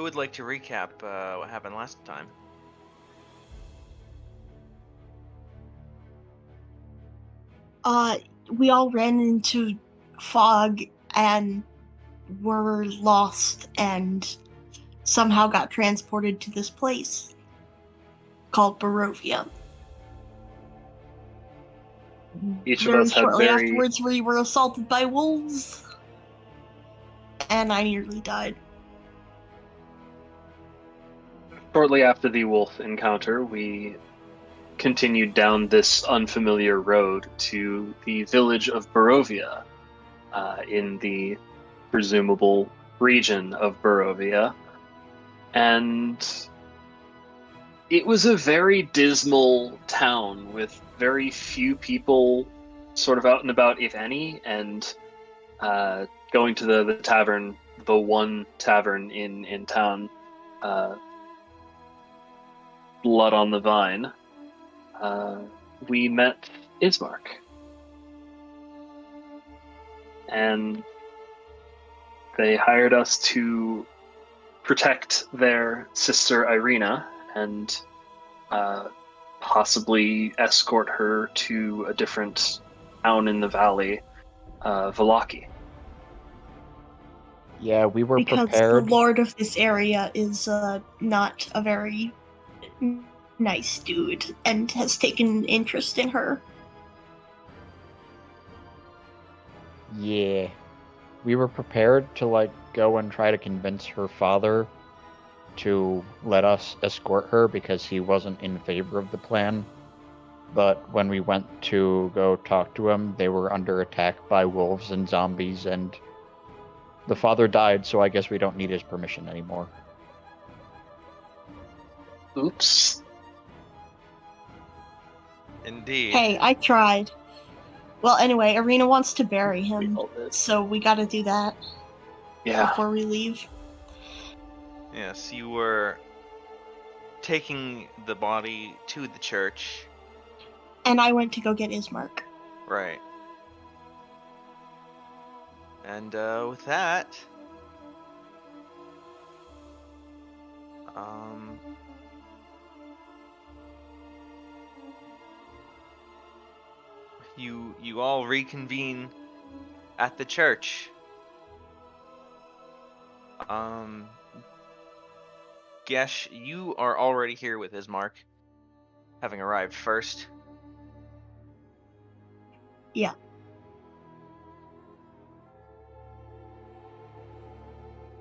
Who would like to recap what happened last time? We all ran into fog and were lost and somehow got transported to this place called Barovia. Each of Very us had shortly afterwards, we were assaulted by wolves, and I nearly died. Shortly after the wolf encounter, we continued down this unfamiliar road to the village of Barovia, in the presumable region of Barovia. And it was a very dismal town with very few people sort of out and about, if any, and going to the tavern, the one tavern in town, Blood on the Vine, we met Ismark. And they hired us to protect their sister Irina and possibly escort her to a different town in the valley, Valaki. Yeah, we were because prepared. the lord of this area is not a very nice dude and has taken interest in her. Yeah. We were prepared to, go and try to convince her father to let us escort her because he wasn't in favor of the plan. But when we went to go talk to him, they were under attack by wolves and zombies, and the father died, so I guess we don't need his permission anymore. Oops. Indeed. Hey, I tried. Well, anyway, Irina wants to bury him, so we gotta do that before we leave. Yes, you were taking the body to the church. And I went to go get Ismark. Right. And with that, you all reconvene at the church. Gesh, you are already here with Ismark, having arrived first. Yeah.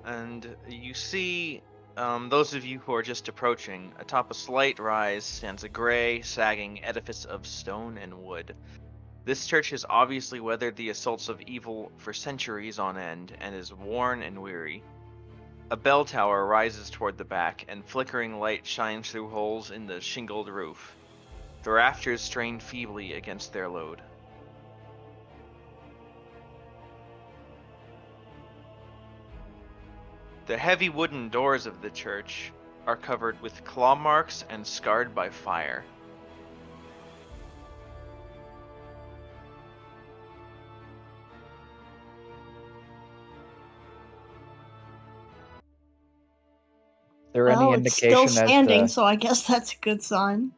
And you see, those of you who are just approaching, atop a slight rise stands a gray, sagging edifice of stone and wood. This church has obviously weathered the assaults of evil for centuries on end and is worn and weary. A bell tower rises toward the back, and flickering light shines through holes in the shingled roof. The rafters strain feebly against their load. The heavy wooden doors of the church are covered with claw marks and scarred by fire. Is there any It's still indication standing, as to... so I guess that's a good sign.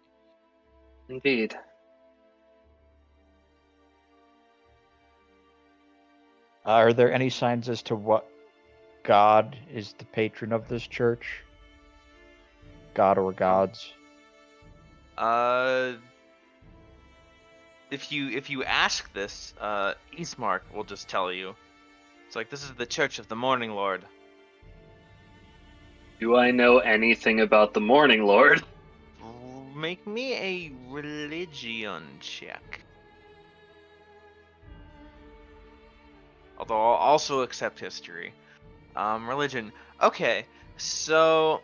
Indeed. Are there any signs as to what god is the patron of this church? God or gods? If you ask this, Ismark will just tell you. It's like, this is the Church of the Morninglord. Do I know anything about the Morninglord? Make me a religion check. Although I'll also accept history. Religion. Okay, so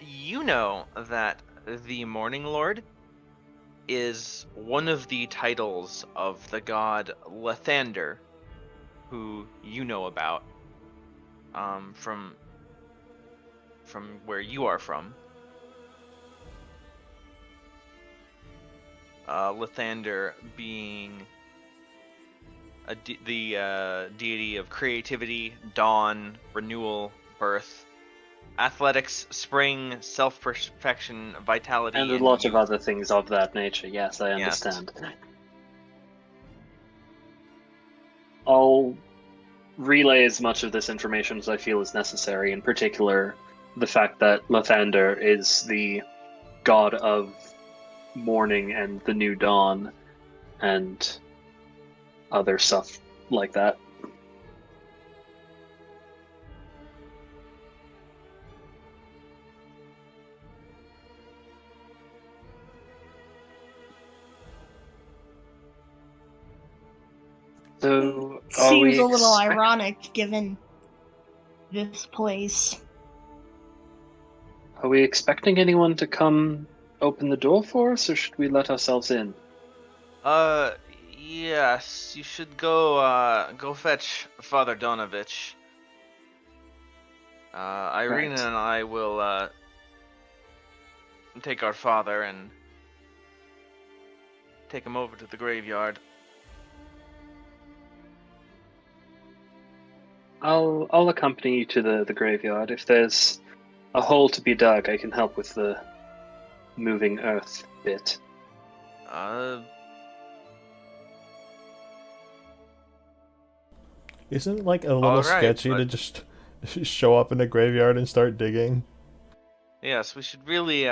you know that the Morninglord is one of the titles of the god Lathander, who you know about from where you are from. Lathander being the deity of creativity, dawn, renewal, birth, athletics, spring, self-perfection, vitality, And a lot of youth. other things of that nature. Yes, I Yes. understand. I'll relay as much of this information as I feel is necessary, in particular, the fact that Lathander is the god of morning and the new dawn, and other stuff like that. So, are Seems we a little ironic given this place. Are we expecting anyone to come open the door for us, or should we let ourselves in? Yes, you should go fetch Father Donovich. Irina Right. and I will, take our father and take him over to the graveyard. I'll accompany you to the graveyard. If there's a hole to be dug, I can help with the moving earth bit. Isn't it like a little Alright, sketchy to but just show up in a graveyard and start digging? yes, we should really,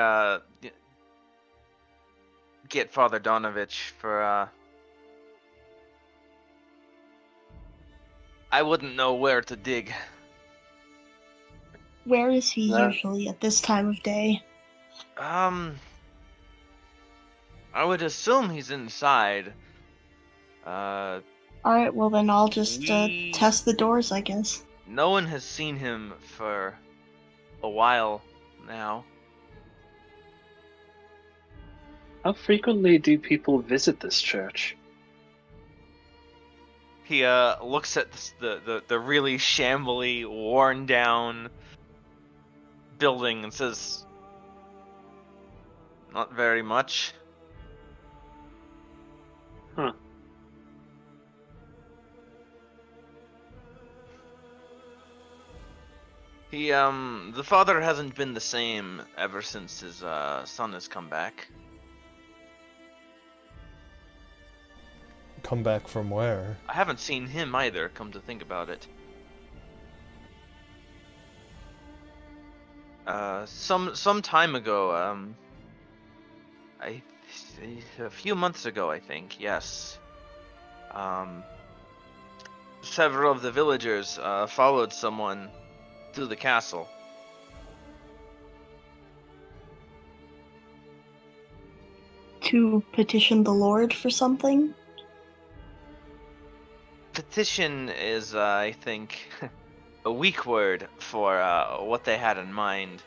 get Father Donovich for, I wouldn't know where to dig. Where is he That usually at this time of day? I would assume he's inside. Alright, well then I'll just We... test the doors, I guess. No one has seen him for a while now. How frequently do people visit this church? He looks at the really shambly, worn down building and says, "Not very much." Huh. The father hasn't been the same ever since his son has come back. Come back from where? I haven't seen him either, come to think about it. Some time ago, a few months ago, I think, yes. Several of the villagers followed someone to the castle. To petition the Lord for something? Petition is, I think, a weak word for what they had in mind.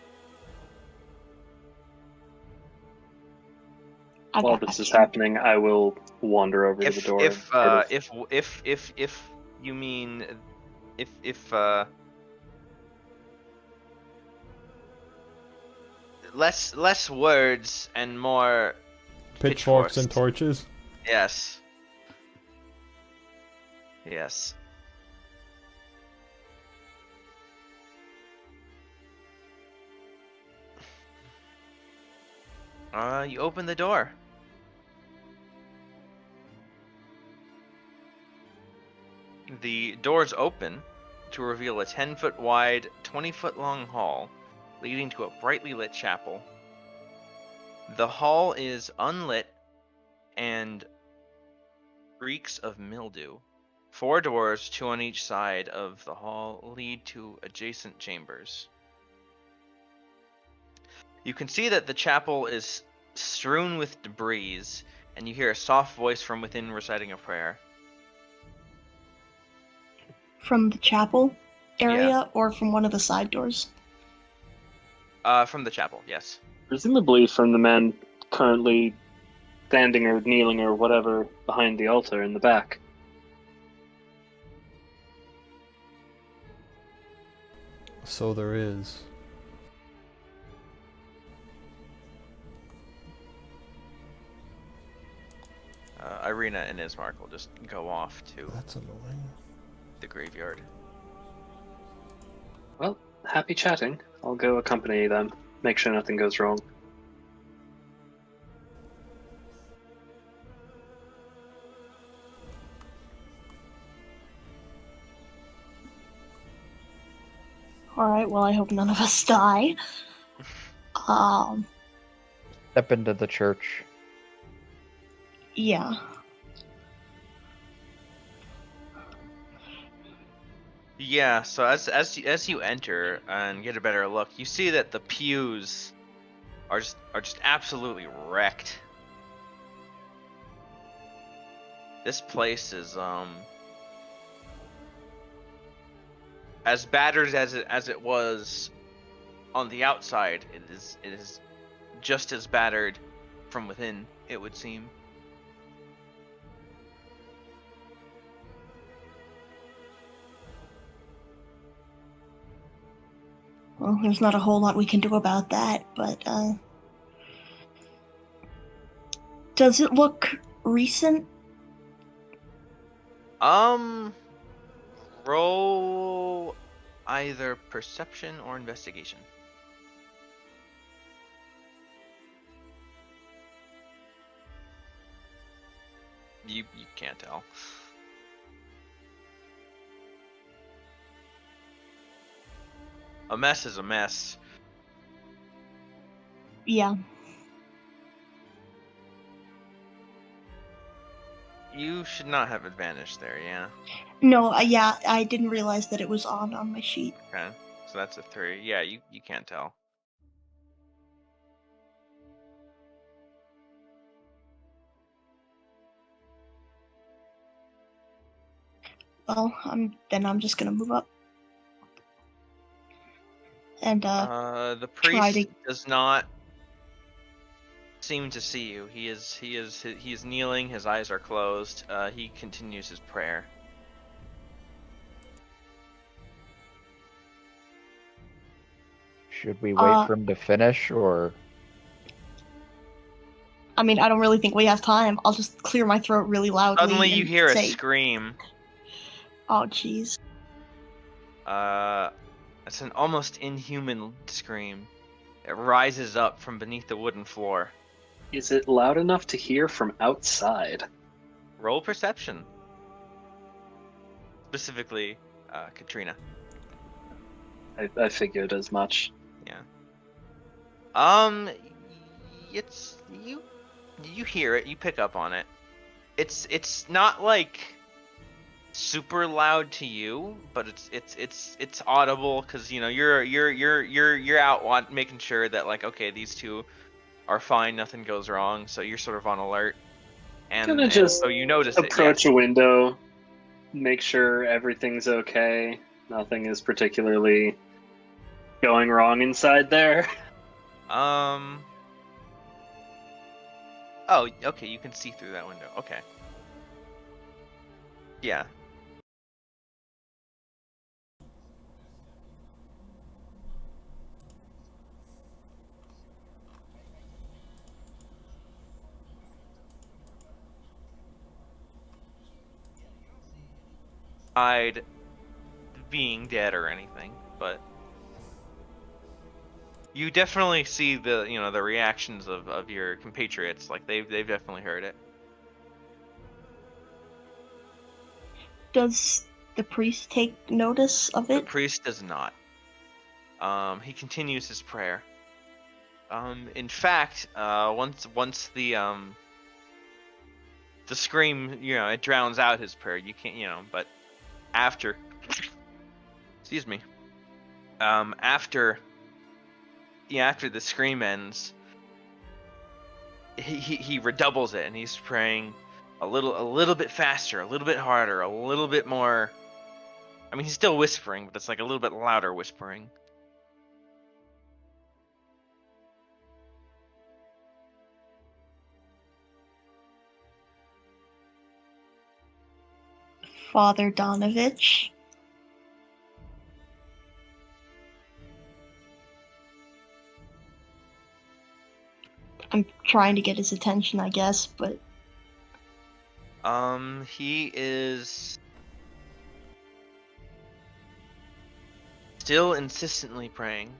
While this is happening, I will wander over to the door. If you mean if less words and more Pitchforks and torches? Yes. Yes. You open the door. The doors open to reveal a 10-foot wide, 20-foot long hall leading to a brightly lit chapel. The hall is unlit and reeks of mildew. 4 doors, 2 on each side of the hall, lead to adjacent chambers. You can see that the chapel is strewn with debris, and you hear a soft voice from within reciting a prayer. From the chapel area, Yeah. or from one of the side doors? From the chapel, yes. Presumably from the man currently standing or kneeling or whatever behind the altar in the back. So there is. Irina and Ismark will just go off to That's annoying. the graveyard. Well, happy chatting. I'll go accompany them. Make sure nothing goes wrong. Alright, well, I hope none of us die. Step into the church. Yeah. Yeah, so as you enter and get a better look, you see that the pews are just absolutely wrecked. This place is as battered as it was on the outside. It is just as battered from within, it would seem. Well, there's not a whole lot we can do about that, but, does it look recent? Roll either perception or investigation. You can't tell. A mess is a mess. Yeah. You should not have advantage there, yeah. No, yeah, I didn't realize that it was on my sheet. Okay, so that's a 3. Yeah, you can't tell. Well, I'm just gonna move up. And, The try priest to- does not seem to see you. He is kneeling. His eyes are closed. He continues his prayer. Should we wait Uh, for him to finish, or I mean, I don't really think we have time. I'll just clear my throat really loudly. Suddenly, you and hear a say, scream. Oh, jeez. It's an almost inhuman scream. It rises up from beneath the wooden floor. Is it loud enough to hear from outside? Roll perception. Specifically, Katrina. I figured as much. Yeah. It's you hear it. You pick up on it. It's not like super loud to you, but it's audible because you're out making sure that like, okay, these two are fine, nothing goes wrong, so you're sort of on alert, Gonna and just so you notice it. approach Yes. a window, make sure everything's okay. Nothing is particularly going wrong inside there. Oh, okay, you can see through that window. Okay. Yeah. Hide being dead or anything, but you definitely see the reactions of your compatriots. Like they've definitely heard it. Does the priest take notice of The it? priest does not. He continues his prayer. In fact, once the scream, it drowns out his prayer. You can't, but after, excuse me, after the scream ends, he redoubles it and he's praying a little bit faster, a little bit harder, a little bit more. I mean, he's still whispering, but it's like a little bit louder whispering. Father Donovich. I'm trying to get his attention, I guess, but He is still insistently praying.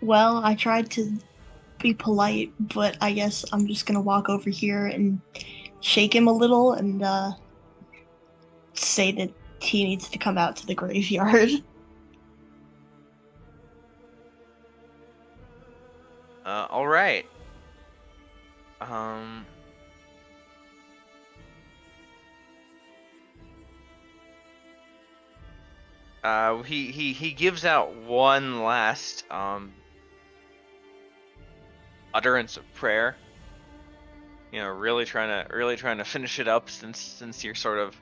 Well, I tried to be polite, but I guess I'm just gonna walk over here and shake him a little and say that he needs to come out to the graveyard. All right. Um. He gives out one last utterance of prayer. You know, really trying to finish it up since you're sort of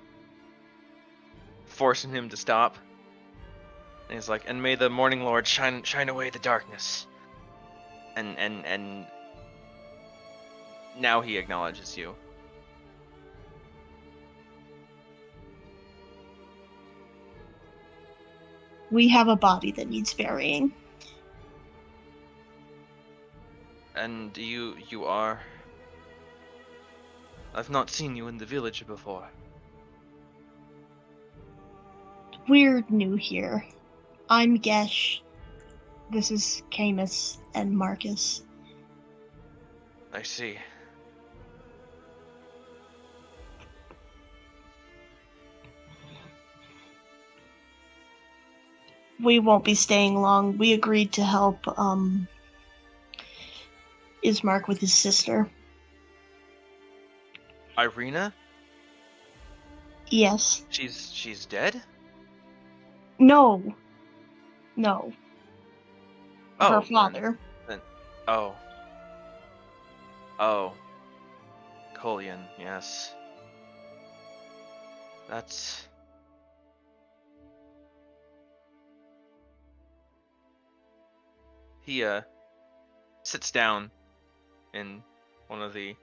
forcing him to stop. And he's like, "And may the Morninglord shine away the darkness." And now he acknowledges you. We have a body that needs burying. And you are. I've not seen you in the village before. We're new here. I'm Gesh. This is Camus and Marcus. I see. We won't be staying long. We agreed to help Ismark with his sister. Irina? Yes. She's dead? No. No. Oh, Her father. Then, oh. Oh. Colian, yes. That's... He, sits down in one of the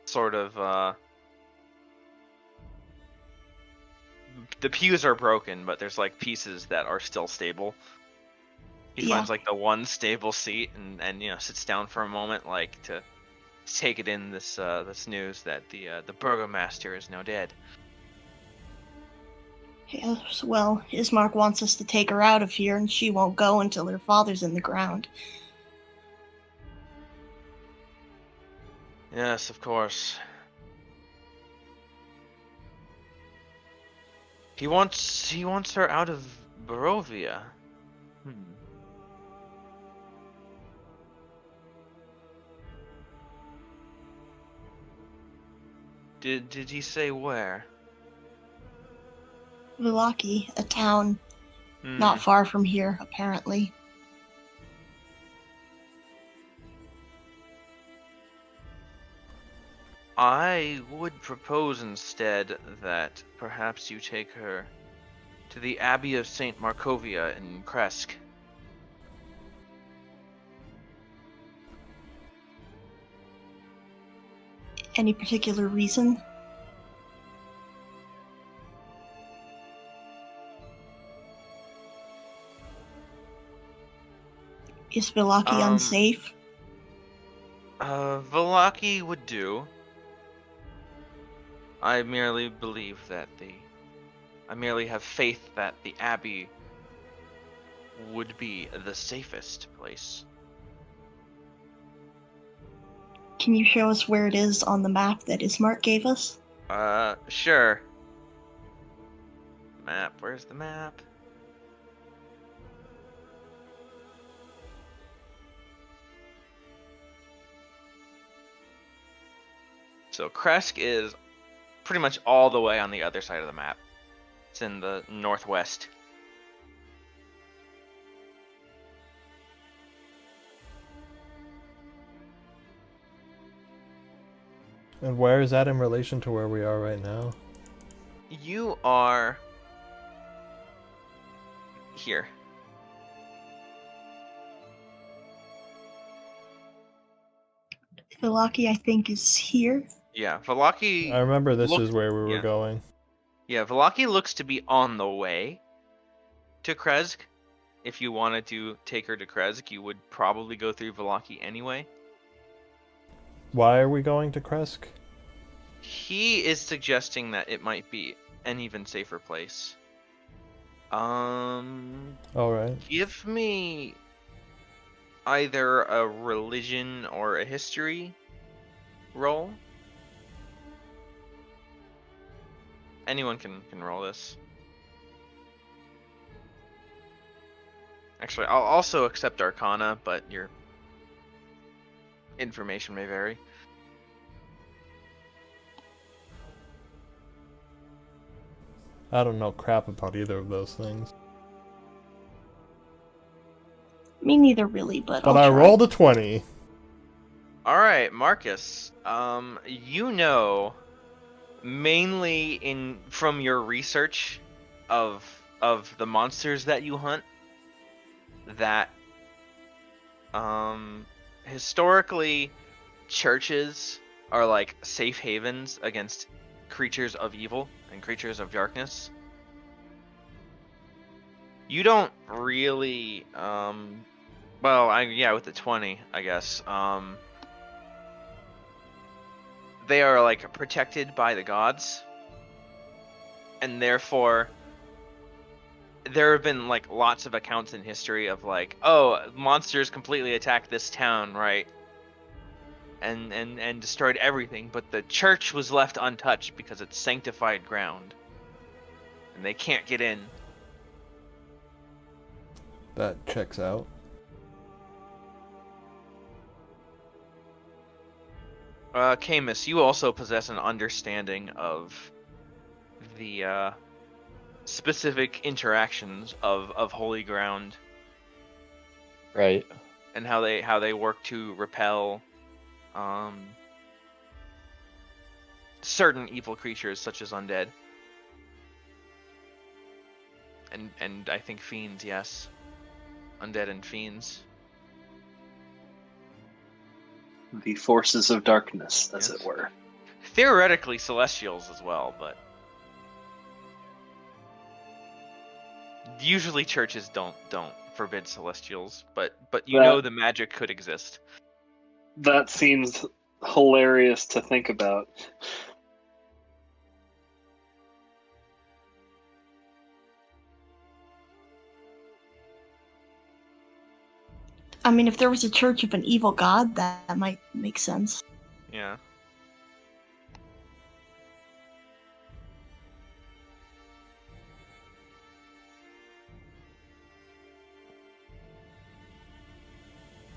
sort of, the pews are broken, but there's like pieces that are still stable. He finds like the one stable seat and you know sits down for a moment, like to take it in this news that the Burgomaster is now dead. Yes, well, Ismark wants us to take her out of here, and she won't go until her father's in the ground. Yes, of course. He wants her out of Barovia. Did he say where? Villaki, a town not far from here, apparently. I would propose instead that perhaps you take her to the Abbey of St. Markovia in Kresk. Any particular reason? Is Villaki unsafe? Villaki would do. I merely have faith that the Abbey would be the safest place. Can you show us where it is on the map that Ismark gave us? Sure. Map, where's the map? So Kresk is pretty much all the way on the other side of the map. It's in the northwest. And where is that in relation to where we are right now? You are here. Villaki, I think, is here. Yeah, Villaki... I remember this is where we were going. Yeah, Villaki looks to be on the way to Kresk. If you wanted to take her to Kresk, you would probably go through Villaki anyway. Why are we going to Kresk? He is suggesting that it might be an even safer place. All right. Give me either a religion or a history roll. Anyone can roll this. Actually, I'll also accept Arcana, but your information may vary. I don't know crap about either of those things. Me neither, really, but But I'll I try. rolled a 20. All right, Marcus. You know, mainly from your research of the monsters that you hunt, that historically churches are like safe havens against creatures of evil and creatures of darkness. You don't really with the 20, I guess. They are like protected by the gods, and therefore there have been like lots of accounts in history of like, oh, monsters completely attacked this town, right? And destroyed everything, but the church was left untouched because it's sanctified ground. And they can't get in. That checks out. Camus, you also possess an understanding of the specific interactions of holy ground. Right. And how they work to repel certain evil creatures such as undead. And I think fiends, yes. Undead and fiends. The forces of darkness, as Yes. it were. Theoretically celestials as well, but usually churches don't forbid celestials, but you know the magic could exist. That seems hilarious to think about. I mean, if there was a church of an evil god, that might make sense. Yeah.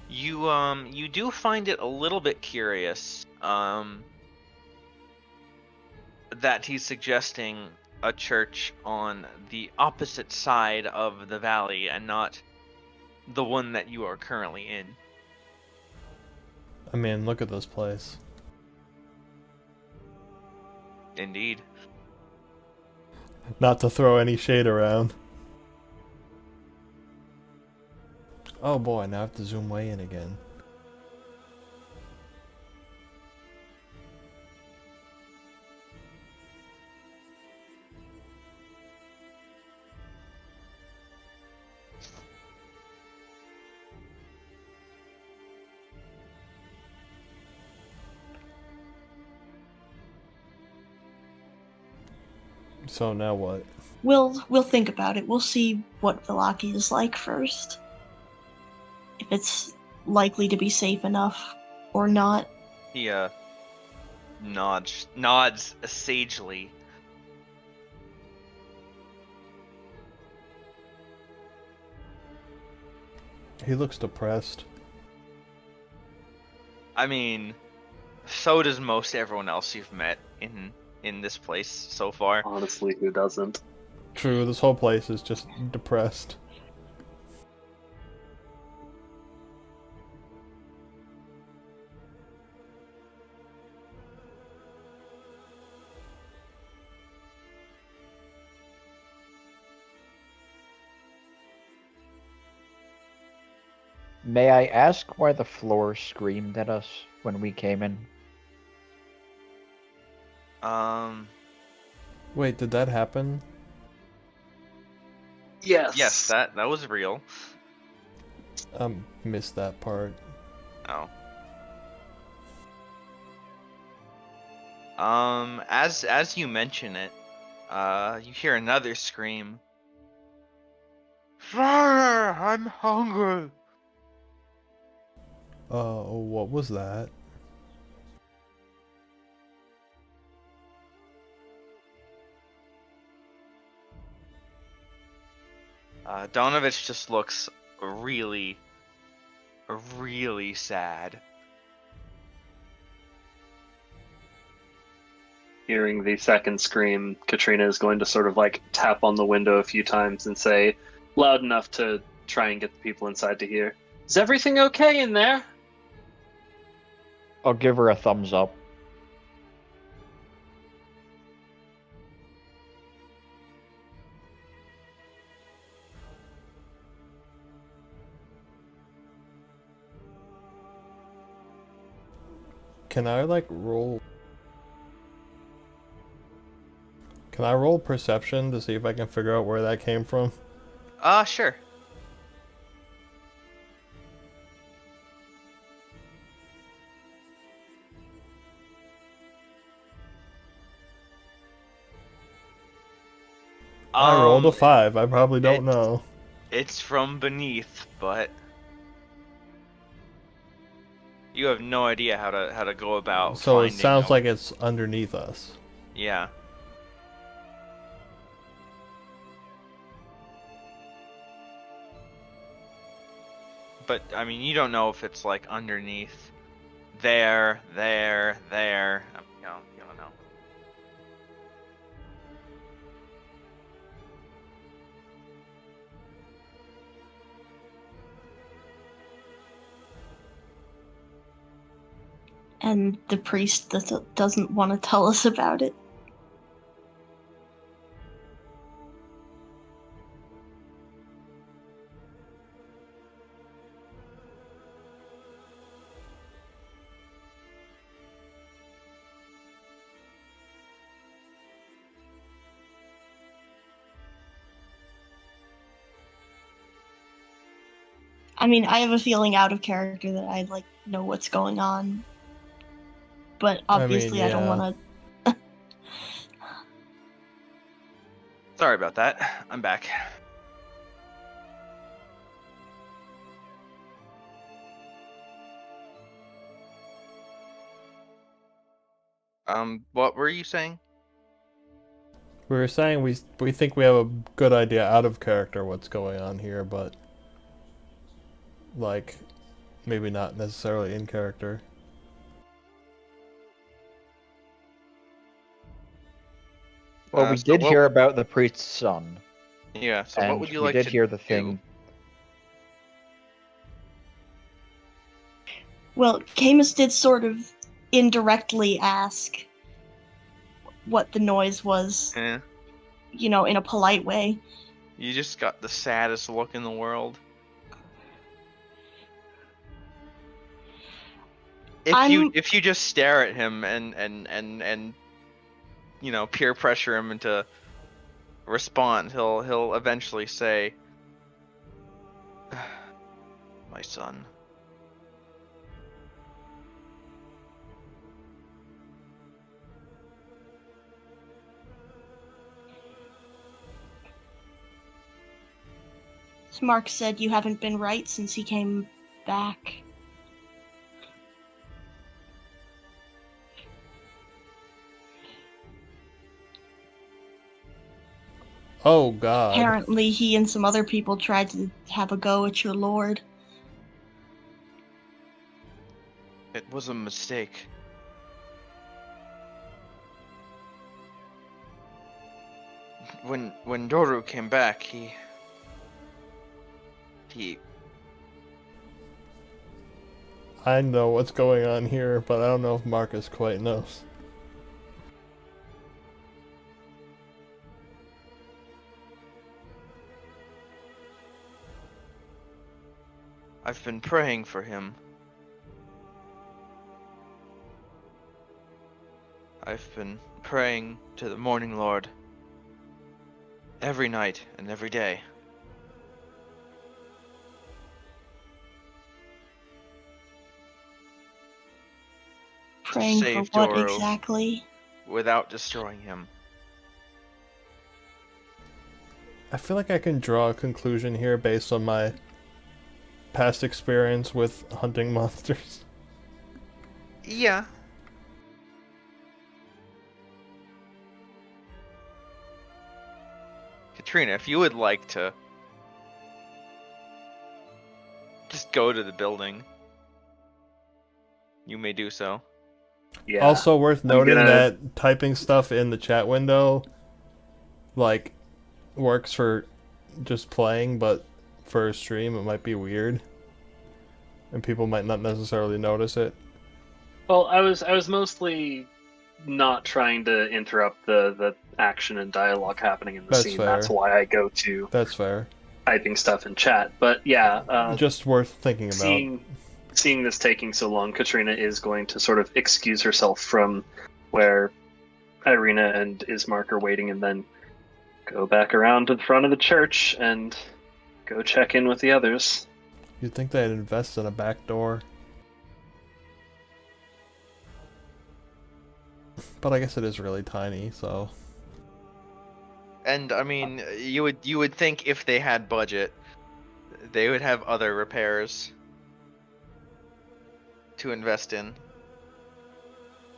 You do find it a little bit curious that he's suggesting a church on the opposite side of the valley and not the one that you are currently in. I mean, look at this place. Indeed. Not to throw any shade around. Oh boy, now I have to zoom way in again. So now what? We'll think about it. We'll see what Vallaki is like first. If it's likely to be safe enough or not. He nods sagely. He looks depressed. I mean, so does most everyone else you've met in this place so far. Honestly, who doesn't? True, this whole place is just depressed. May I ask why the floor screamed at us when we came in? Wait, did that happen? Yes, that was real. Missed that part. Oh. As you mention it, you hear another scream Father, I'm hungry. What was that? Donovich just looks really, really sad. Hearing the second scream, Katrina is going to sort of like tap on the window a few times and say, loud enough to try and get the people inside to hear, "Is everything okay in there?" I'll give her a thumbs up. Can I like roll? Can I roll perception to see if I can figure out where that came from? Sure. I rolled a 5. I probably don't it- know. It's from beneath, but you have no idea how to go about So it finding sounds out. like it's underneath us. Yeah. But I mean, you don't know if it's like underneath there. You don't know. And the priest doesn't want to tell us about it. I mean, I have a feeling out of character that I like know what's going on, but obviously I don't yeah. want to. Sorry about that. I'm back. What were you saying? We were saying we think we have a good idea out of character what's going on here, but like maybe not necessarily in character. Well, we So did what hear would, about the priest's son, yeah, so what and would you we like did to hear the do? thing. Well, Camus did sort of indirectly ask what the noise was, Eh, in a polite way. you just got the saddest look in the world. If you just stare at him and peer pressure him into respond, he'll eventually say, "My son." Mark said you haven't been right since he came back. Oh God. Apparently, he and some other people tried to have a go at your lord. It was a mistake. When Doru came back, he I know what's going on here, but I don't know if Marcus quite knows. I've been praying for him. I've been praying to the Morninglord every night and every day. Praying for Save what Doru exactly? without destroying him. I feel like I can draw a conclusion here based on my past experience with hunting monsters. Yeah. Katrina, if you would like to just go to the building, you may do so. Yeah. Also worth noting gonna- that typing stuff in the chat window, like, works for just playing, but for a stream it might be weird. And people might not necessarily notice it. Well, I was mostly not trying to interrupt the action and dialogue happening in the That's scene. fair. That's why I go to That's fair. typing stuff in chat. But yeah, Just worth thinking about. seeing this taking so long, Katrina is going to sort of excuse herself from where Irina and Ismark are waiting, and then go back around to the front of the church and go check in with the others. You'd think they'd invest in a back door. But I guess it is really tiny, so... And I mean, you would think if they had budget, they would have other repairs to invest in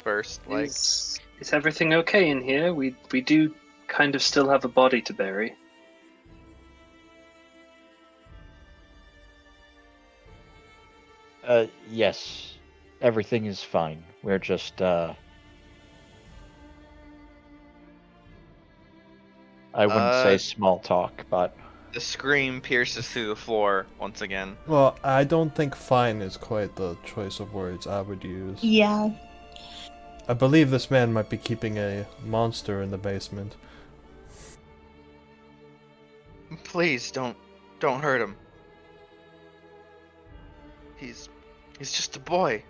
first. Like, Is everything okay in here? We do kind of still have a body to bury. Yes. Everything is fine. We're just, I wouldn't say small talk, but... the scream pierces through the floor once again. Well, I don't think fine is quite the choice of words I would use. Yeah. I believe this man might be keeping a monster in the basement. Please don't hurt him. He's just a boy.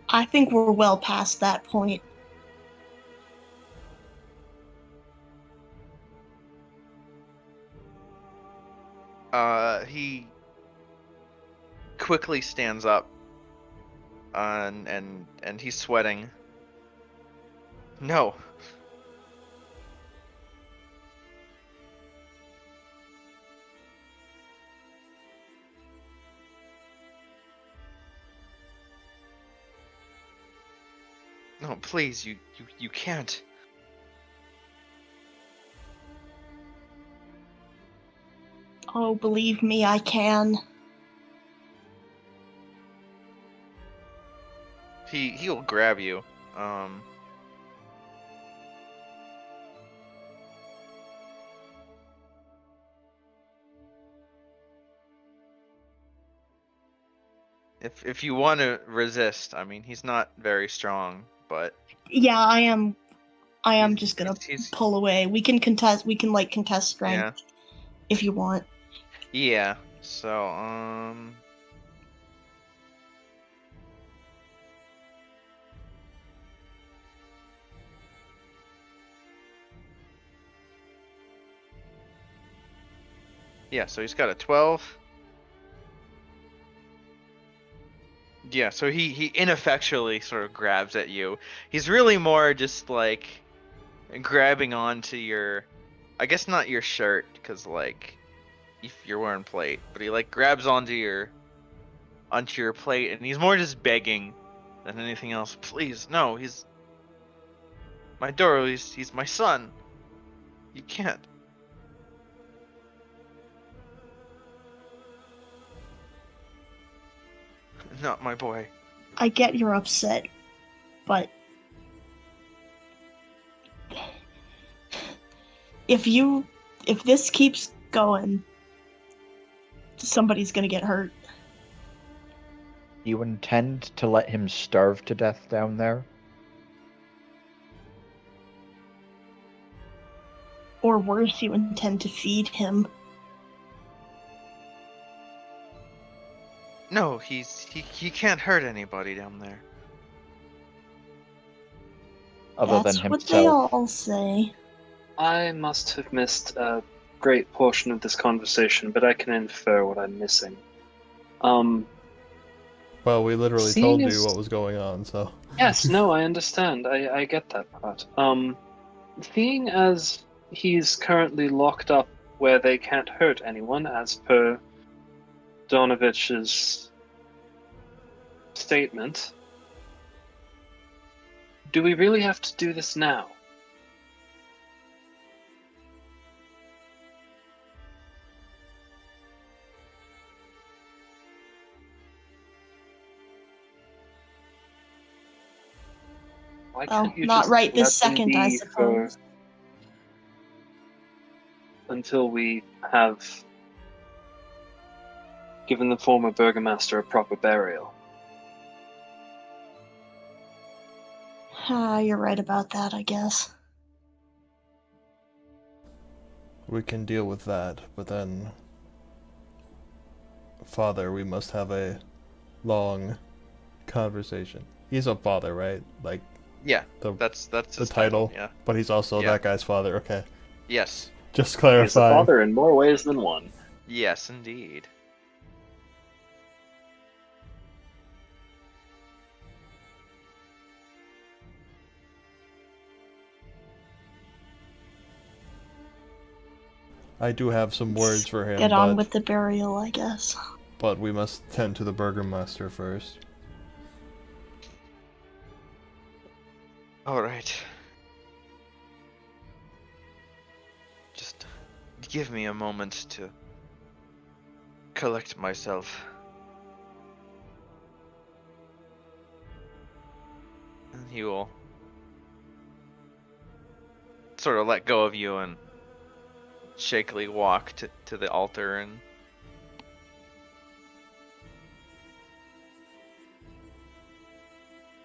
I think we're well past that point. He quickly stands up, and he's sweating. No. No, please, you can't. Oh, believe me, I can. He'll grab you. If you want to resist, I mean, he's not very strong, but Yeah, I am he's- just gonna he's- pull away. We can contest yeah, strength if you want. yeah. So yeah, so he's got a 12. Yeah, so he ineffectually sort of grabs at you. He's really more just like grabbing onto your, I guess not your shirt, because like if you're wearing plate, but he like grabs onto your plate, and he's more just begging than anything else. Please, no, he's my Doro. He's my son. You can't. Not my boy. I get you're upset, but if this keeps going, somebody's gonna get hurt. Do you intend to let him starve to death down there? Or worse, you intend to feed him. No, he can't hurt anybody down there. Other That's than what they himself. all say. I must have missed a great portion of this conversation, but I can infer what I'm missing. Well, we literally Seeing told as- you what was going on, so... Yes, no, I understand. I get that part. Seeing as he's currently locked up where they can't hurt anyone, as per Donovich's statement. Do we really have to do this now? Why Well, can't you not just right let this them second, I be suppose. until we have given the former Burgomaster a proper burial? You're right about that, I guess. We can deal with that, but then, Father, we must have a long conversation. He's a father, right? Like Yeah, the that's the his title, Yeah. but he's also Yeah. that guy's father. Okay, Yes. just He's a clarifying. father in more ways than one. Yes, indeed. I do have some words for him, Get on but with the burial, I guess. we must tend to the Burgomaster first. All right. Just give me a moment to collect myself. And he will sort of let go of you and shakily walk to the altar and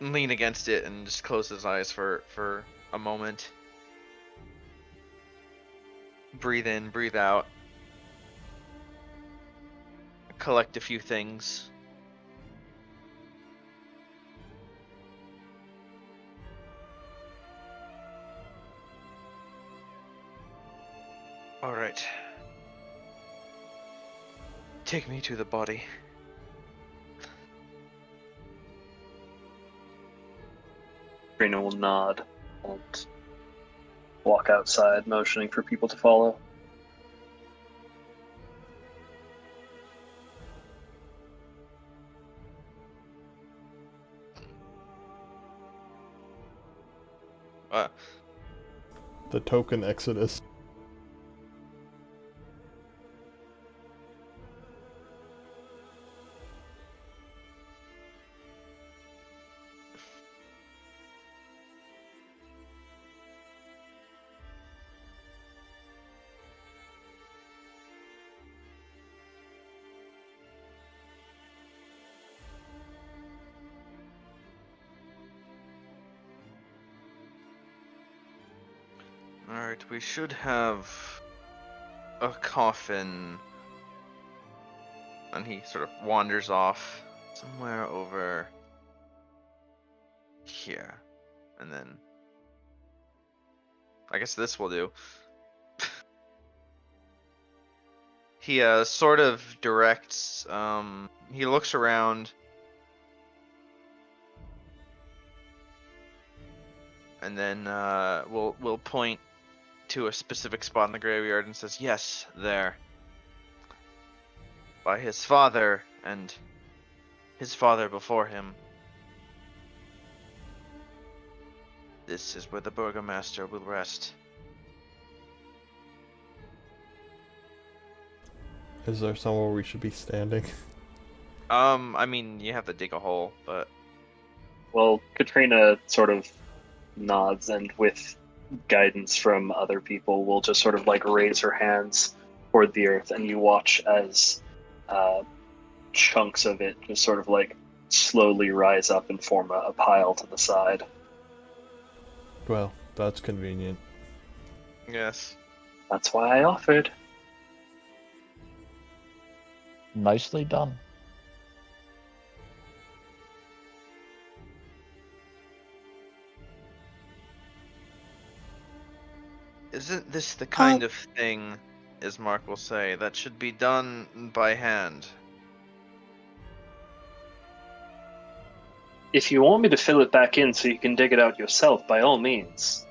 lean against it and just close his eyes for a moment. Breathe in, breathe out. Collect a few things. All right. Take me to the body. Trina will nod and walk outside, motioning for people to follow. The token exodus. Alright, we should have a coffin. And he sort of wanders off somewhere over here. And then I guess this will do. He sort of directs, he looks around and then we'll point to a specific spot in the graveyard and says, "Yes, there. By his father and his father before him. This is where the Burgomaster will rest." Is there somewhere we should be standing? I mean, you have to dig a hole, but Well, Katrina sort of nods, and with guidance from other people, will just sort of like raise her hands toward the earth, and you watch as chunks of it just sort of like slowly rise up and form a pile to the side. Well, that's convenient. yes. That's why I offered. Nicely done. Isn't this the kind of thing, as Mark will say, that should be done by hand? If you want me to fill it back in so you can dig it out yourself, by all means.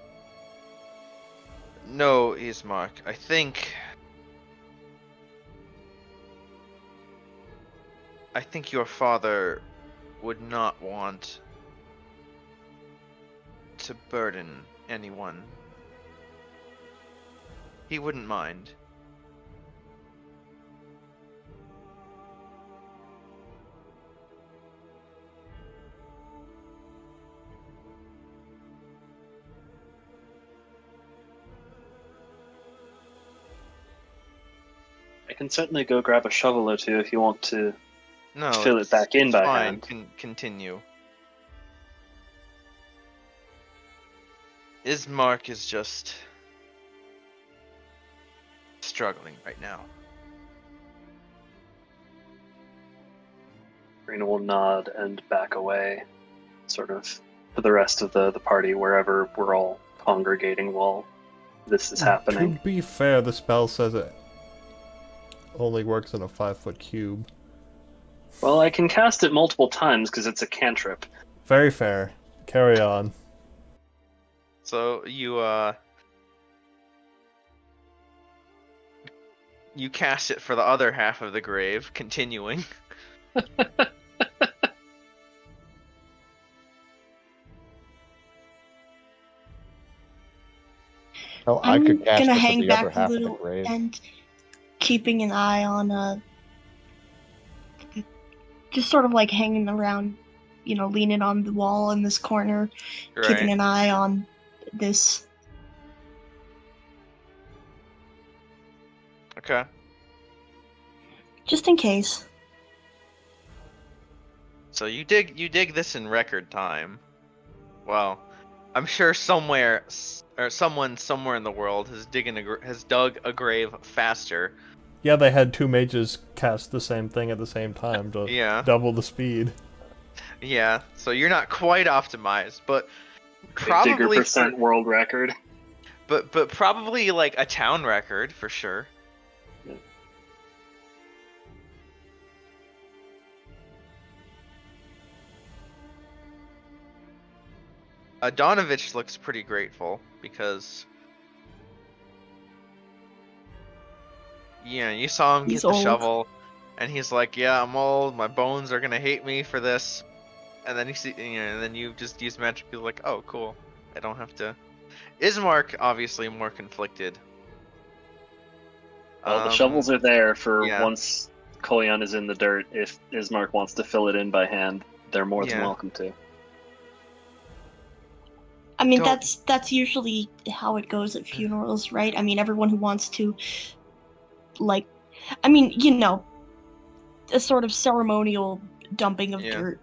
No, Ismark. I think your father would not want to burden anyone. He wouldn't mind. I can certainly go grab a shovel or two if you want to No, fill it back in it's by fine. hand. Continue. Ismark is just struggling right now. Rena will nod and back away, sort of to the rest of the party, wherever we're all congregating while this is happening. To be fair, the spell says it only works in a 5-foot cube. Well, I can cast it multiple times because it's a cantrip. Very fair. Carry on. So you cast it for the other half of the grave, continuing. Well, I I'm could cast gonna it to hang the other back a half of the little grave. and keeping an eye on just sort of like hanging around, leaning on the wall in this corner, keeping Right. an eye on this. Okay. Just in case. So you dig this in record time. Well, I'm sure somewhere or someone somewhere in the world has dug a grave faster. Yeah, they had 2 mages cast the same thing at the same time to Yeah. double the speed. Yeah. So you're not quite optimized, but Digger probably percent world record. but probably like a town record for sure. Yeah. Donovich looks pretty grateful because you saw him He's get the old. shovel, and he's like, "Yeah, I'm old. My bones are gonna hate me for this." And then and then you just use magic. You're like, "Oh, cool. I don't have to." Ismark obviously more conflicted. Well, the shovels are there for yeah. once Kolyan is in the dirt. If Ismark wants to fill it in by hand, they're more than Yeah. welcome to. I mean, Don't- that's usually how it goes at funerals, right? I mean, everyone who wants to, a sort of ceremonial dumping of Yeah. dirt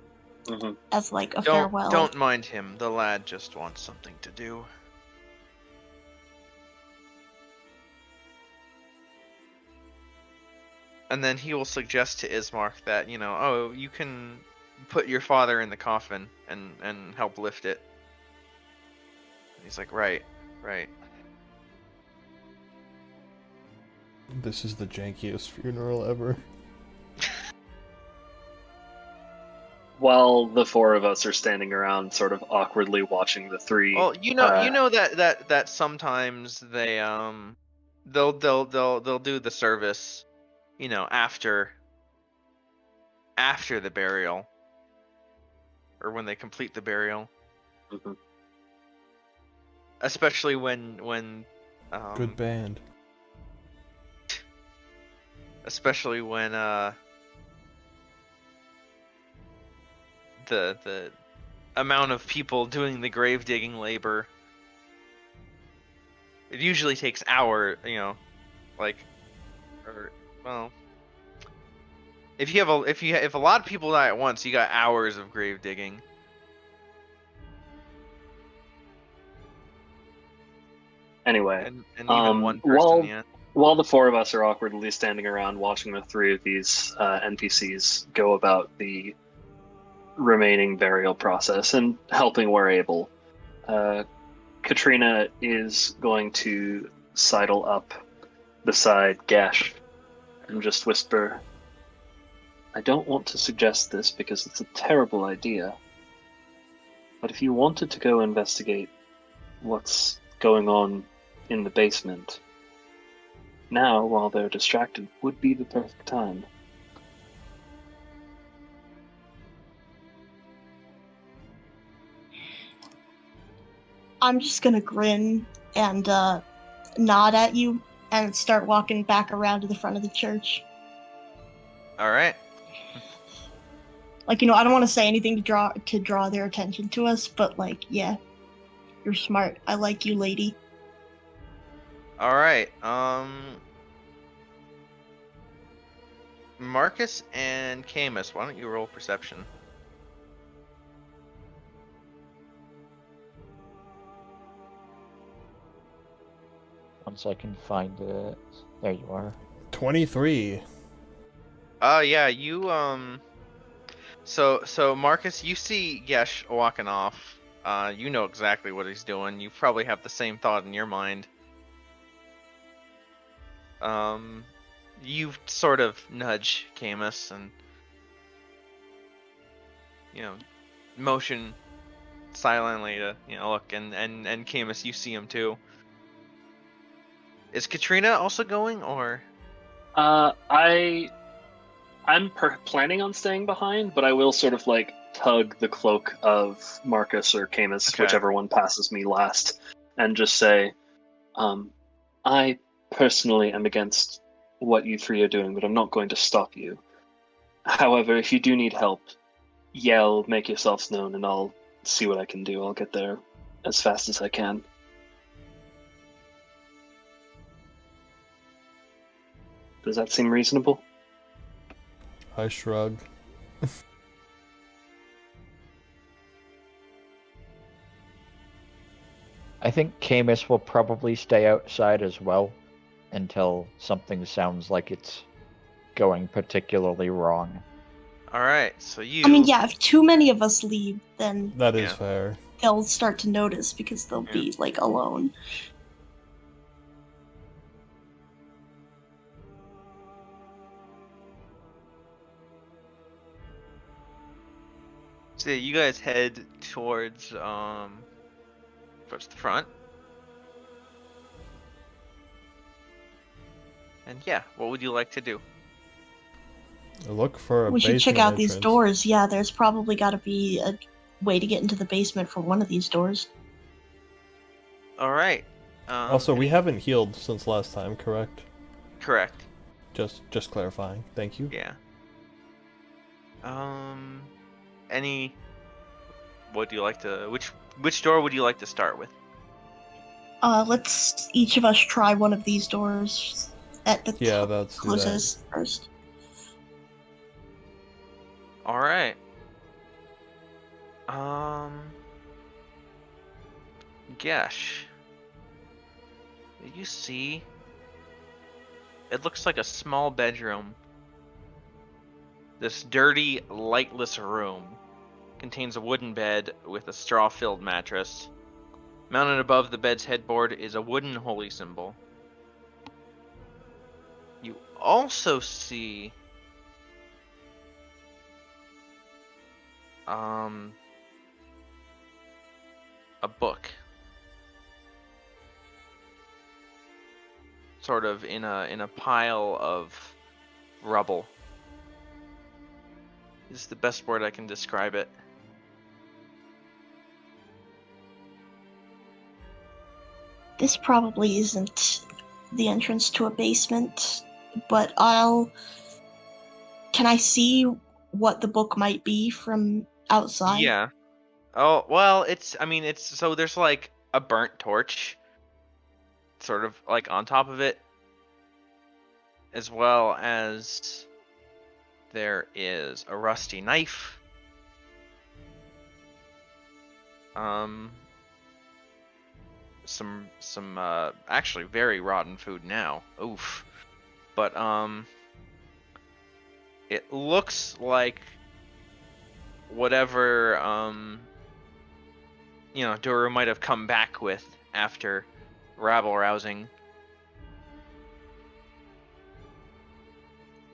Mm-hmm. as like a farewell. Don't mind him. The lad just wants something to do. And then he will suggest to Ismark that, oh, you can put your father in the coffin and help lift it. And he's like, right. This is the jankiest funeral ever. While the four of us are standing around, sort of awkwardly watching the three. Well, you know that sometimes they'll do the service, after the burial, or when they complete the burial. Mm-hmm. Especially when Good band. especially when the amount of people doing the grave digging labor, it usually takes hours, if a lot of people die at once, you got hours of grave digging. Anyway, and even one person, yeah. While the four of us are awkwardly standing around watching the three of these NPCs go about the remaining burial process and helping where able, Katrina is going to sidle up beside Gash and just whisper, I don't want to suggest this because it's a terrible idea, but if you wanted to go investigate what's going on in the basement. Now, while they're distracted, would be the perfect time. I'm just gonna grin and nod at you and start walking back around to the front of the church. All right. Like, I don't want to say anything to draw their attention to us, but like, yeah, you're smart. I like you, lady. All right. Marcus and Camus, why don't you roll perception? Once I can find it. There you are. 23. Yeah, you so Marcus, you see Yesh walking off. You know exactly what he's doing. You probably have the same thought in your mind. You sort of nudge Camus and motion silently to look, and Camus, you see him too. Is Katrina also going, or? I'm planning on staying behind, but I will sort of like tug the cloak of Marcus or Camus, Okay. whichever one passes me last, and just say, I personally am against what you three are doing, but I'm not going to stop you. However, if you do need help, yell, make yourselves known, and I'll see what I can do. I'll get there as fast as I can. Does that seem reasonable? I shrug. I think Camus will probably stay outside as well until something sounds like it's going particularly wrong. All right, so you. I mean, yeah, if too many of us leave, then That is Yeah. fair. they'll start to notice because they'll be like alone. So you guys head towards the front. And yeah, what would you like to do? Look for a We should basement check out these entrance. doors. Yeah, there's probably got to be a way to get into the basement from one of these doors. All right. Also, we haven't healed since last time, correct? Correct. Just clarifying. Thank you. Yeah. What do you like to? Which door would you like to start with? Let's each of us try one of these doors at the Yeah, that's closest first. All right. Gosh. You see, it looks like a small bedroom. This dirty, lightless room contains a wooden bed with a straw-filled mattress. Mounted above the bed's headboard is a wooden holy symbol. You also see a book, sort of in a pile of rubble. This is the best word I can describe it. This probably isn't the entrance to a basement, but Can I see what the book might be from outside? Yeah. Oh, well, so there's like a burnt torch sort of like on top of it, as well as there is a rusty knife. Some actually very rotten food now. Oof. But it looks like whatever Duru might have come back with after rabble rousing.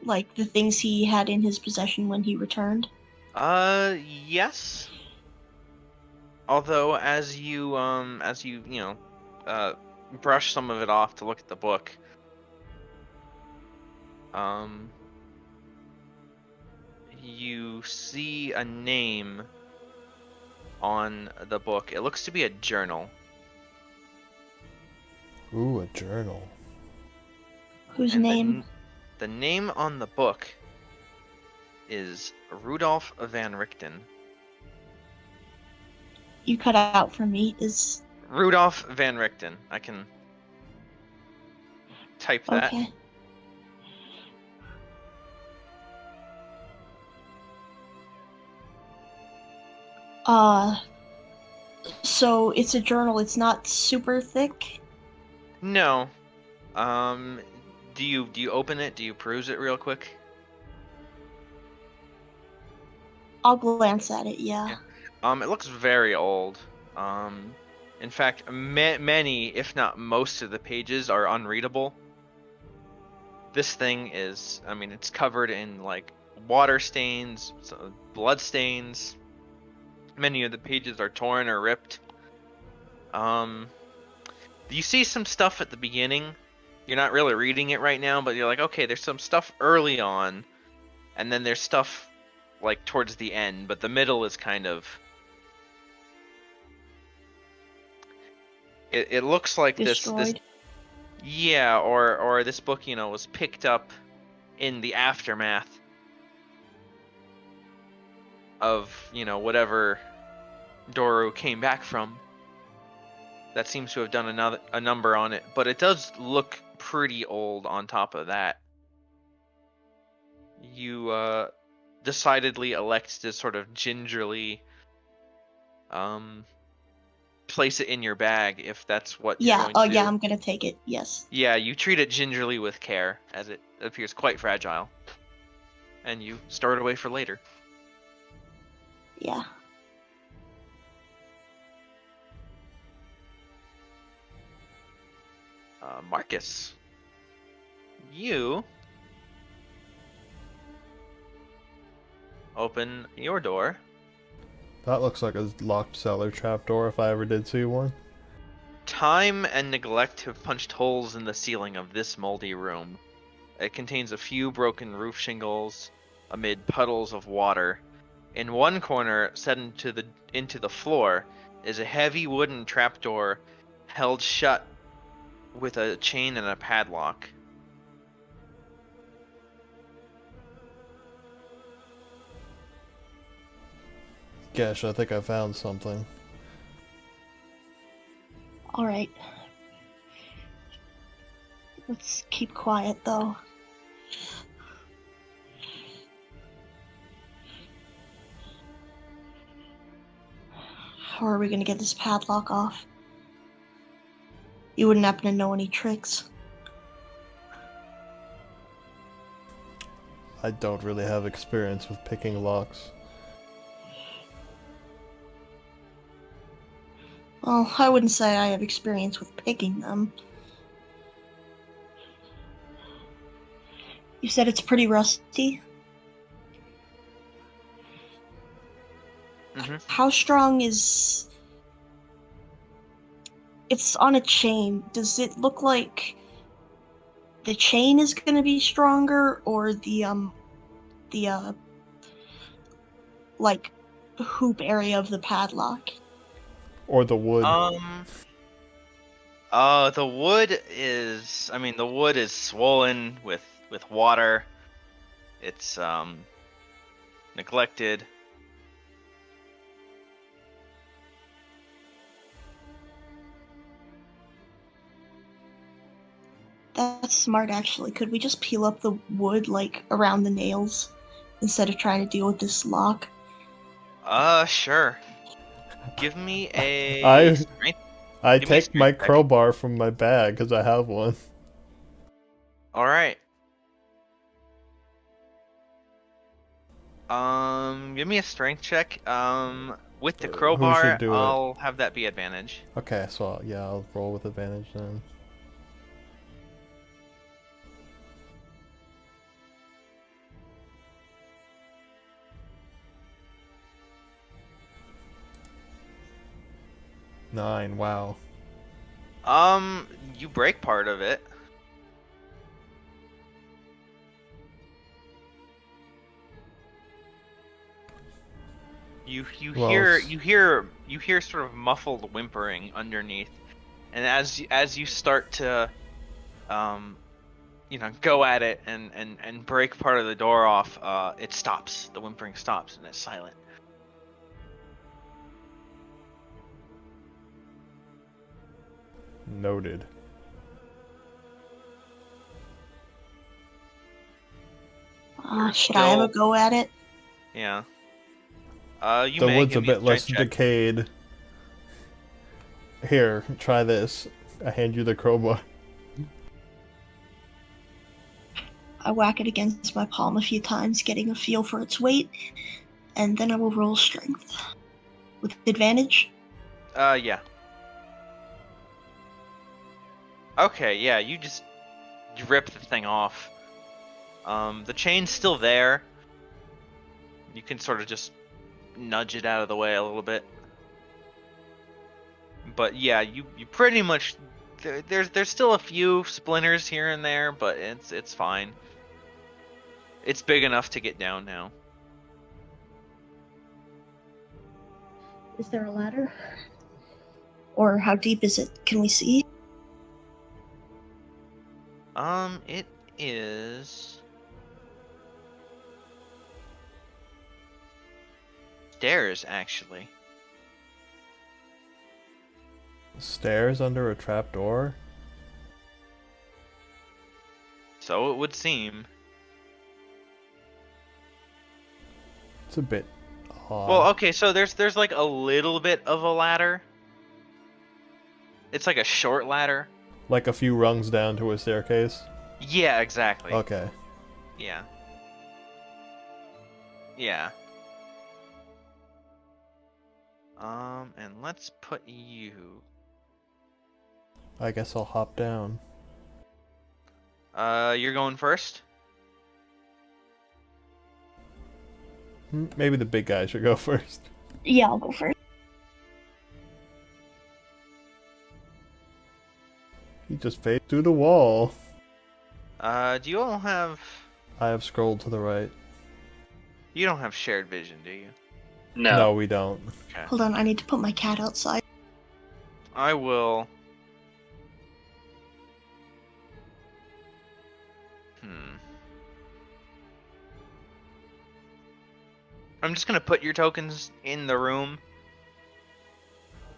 Like the things he had in his possession when he returned? Yes. Although as you brush some of it off to look at the book. You see a name on the book. It looks to be a journal. Ooh, a journal. Whose And name? the name on the book is Rudolf van Richten. You cut out for me. Is Rudolf van Richten. I can type that. okay. So it's a journal. It's not super thick. No. Do you open it? Do you peruse it real quick? I'll glance at it. Yeah. It looks very old. In fact, many, if not most of the pages are unreadable. This thing is, I mean, it's covered in like water stains, blood stains. Many of the pages are torn or ripped. You see some stuff at the beginning. You're not really reading it right now, but you're like, okay, there's some stuff early on, and then there's stuff like towards the end, but the middle is kind of. It looks like Destroyed. yeah, or this book, was picked up in the aftermath of, whatever Doru came back from. That seems to have done a number on it, but it does look pretty old on top of that. You decidedly elect to sort of gingerly place it in your bag if that's what you're Yeah. going Oh to do. yeah. I'm gonna take it. Yes. Yeah, you treat it gingerly with care, as it appears quite fragile. And you store it away for later. Yeah. Marcus, you open your door. That looks like a locked cellar trapdoor if I ever did see one. Time and neglect have punched holes in the ceiling of this moldy room. It contains a few broken roof shingles amid puddles of water. In one corner, set into the floor, is a heavy wooden trapdoor held shut with a chain and a padlock. Gosh, I think I found something. All right. Let's keep quiet though. How are we gonna get this padlock off? You wouldn't happen to know any tricks? I don't really have experience with picking locks. Well, I wouldn't say I have experience with picking them. You said it's pretty rusty? Mm-hmm. How strong is... It's on a chain. Does it look like the chain is gonna be stronger, or the like, hoop area of the padlock? Or the wood. The wood is, the wood is swollen with water. It's neglected. That's smart, actually. Could we just peel up the wood, like, around the nails, instead of trying to deal with this lock? Sure. Give me a I strength. I Give me a take my strength check. crowbar from my bag because I have one. All right. Give me a strength check. With the Who crowbar, should do it? I'll have that be advantage. Okay, so yeah, I'll roll with advantage then. Nine, wow. You break part of it. You Well, hear sort of muffled whimpering underneath, and as you start to go at it and break part of the door off, it stops. The whimpering stops and it's silent. Noted. Should I have a go at it? Yeah. You The may wood's give a me bit less strength check. decayed. Here, try this. I hand you the crowbar. I whack it against my palm a few times, getting a feel for its weight, and then I will roll strength. With advantage? Yeah. Okay, yeah, you rip the thing off. The chain's still there. You can sort of just nudge it out of the way a little bit. But yeah, you pretty much there's still a few splinters here and there, but it's fine. It's big enough to get down now. Is there a ladder? Or how deep is it? Can we see? It is stairs actually. Stairs under a trapdoor? So it would seem. It's a bit odd. Well, okay, so there's like a little bit of a ladder. It's like a short ladder. Like a few rungs down to a staircase? Yeah, exactly. Okay. Yeah. Yeah. And let's put you. I guess I'll hop down. You're going first? Maybe the big guy should go first. Yeah, I'll go first. He just faded through the wall. Do you all have... I have scrolled to the right. You don't have shared vision, do you? No. We don't. Okay. Hold on, I need to put my cat outside. I will... I'm just gonna put your tokens in the room.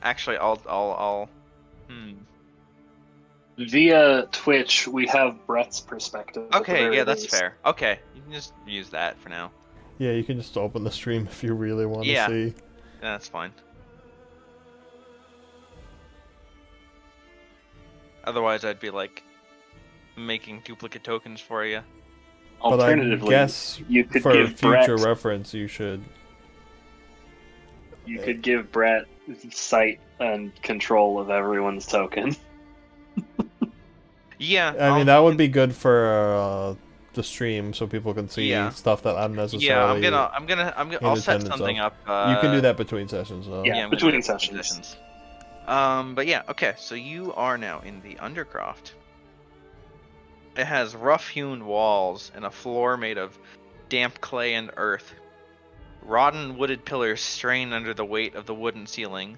Actually, I'll Via Twitch, we have Brett's perspective. at the Okay, very yeah, that's least. fair. Okay, you can just use that for now. Yeah, you can just open the stream if you really want to Yeah. see. Yeah, that's fine. Otherwise, I'd be like making duplicate tokens for you. But I Alternatively, guess you could for give future Brett reference, you should. you could give Brett sight and control of everyone's token. Yeah. I mean, that would be good for the stream, so people can see Yeah. stuff that I'm necessarily. Yeah, I'll set attendance something of. up. You can do that between sessions, though. Yeah. I'm gonna between do it sessions. But yeah, okay. So you are now in the Undercroft. It has rough-hewn walls and a floor made of damp clay and earth. Rotten wooded pillars strain under the weight of the wooden ceiling.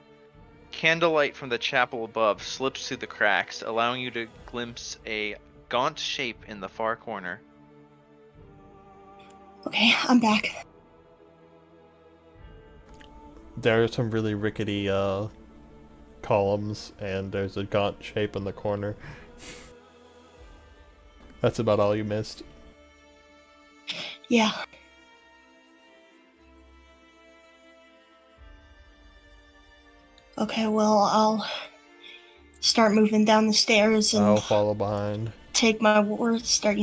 Candlelight from the chapel above slips through the cracks, allowing you to glimpse a gaunt shape in the far corner. Okay, I'm back. There are some really rickety columns, and there's a gaunt shape in the corner. That's about all you missed. Yeah. Okay, well, I'll start moving down the stairs and I'll follow behind. take my war, start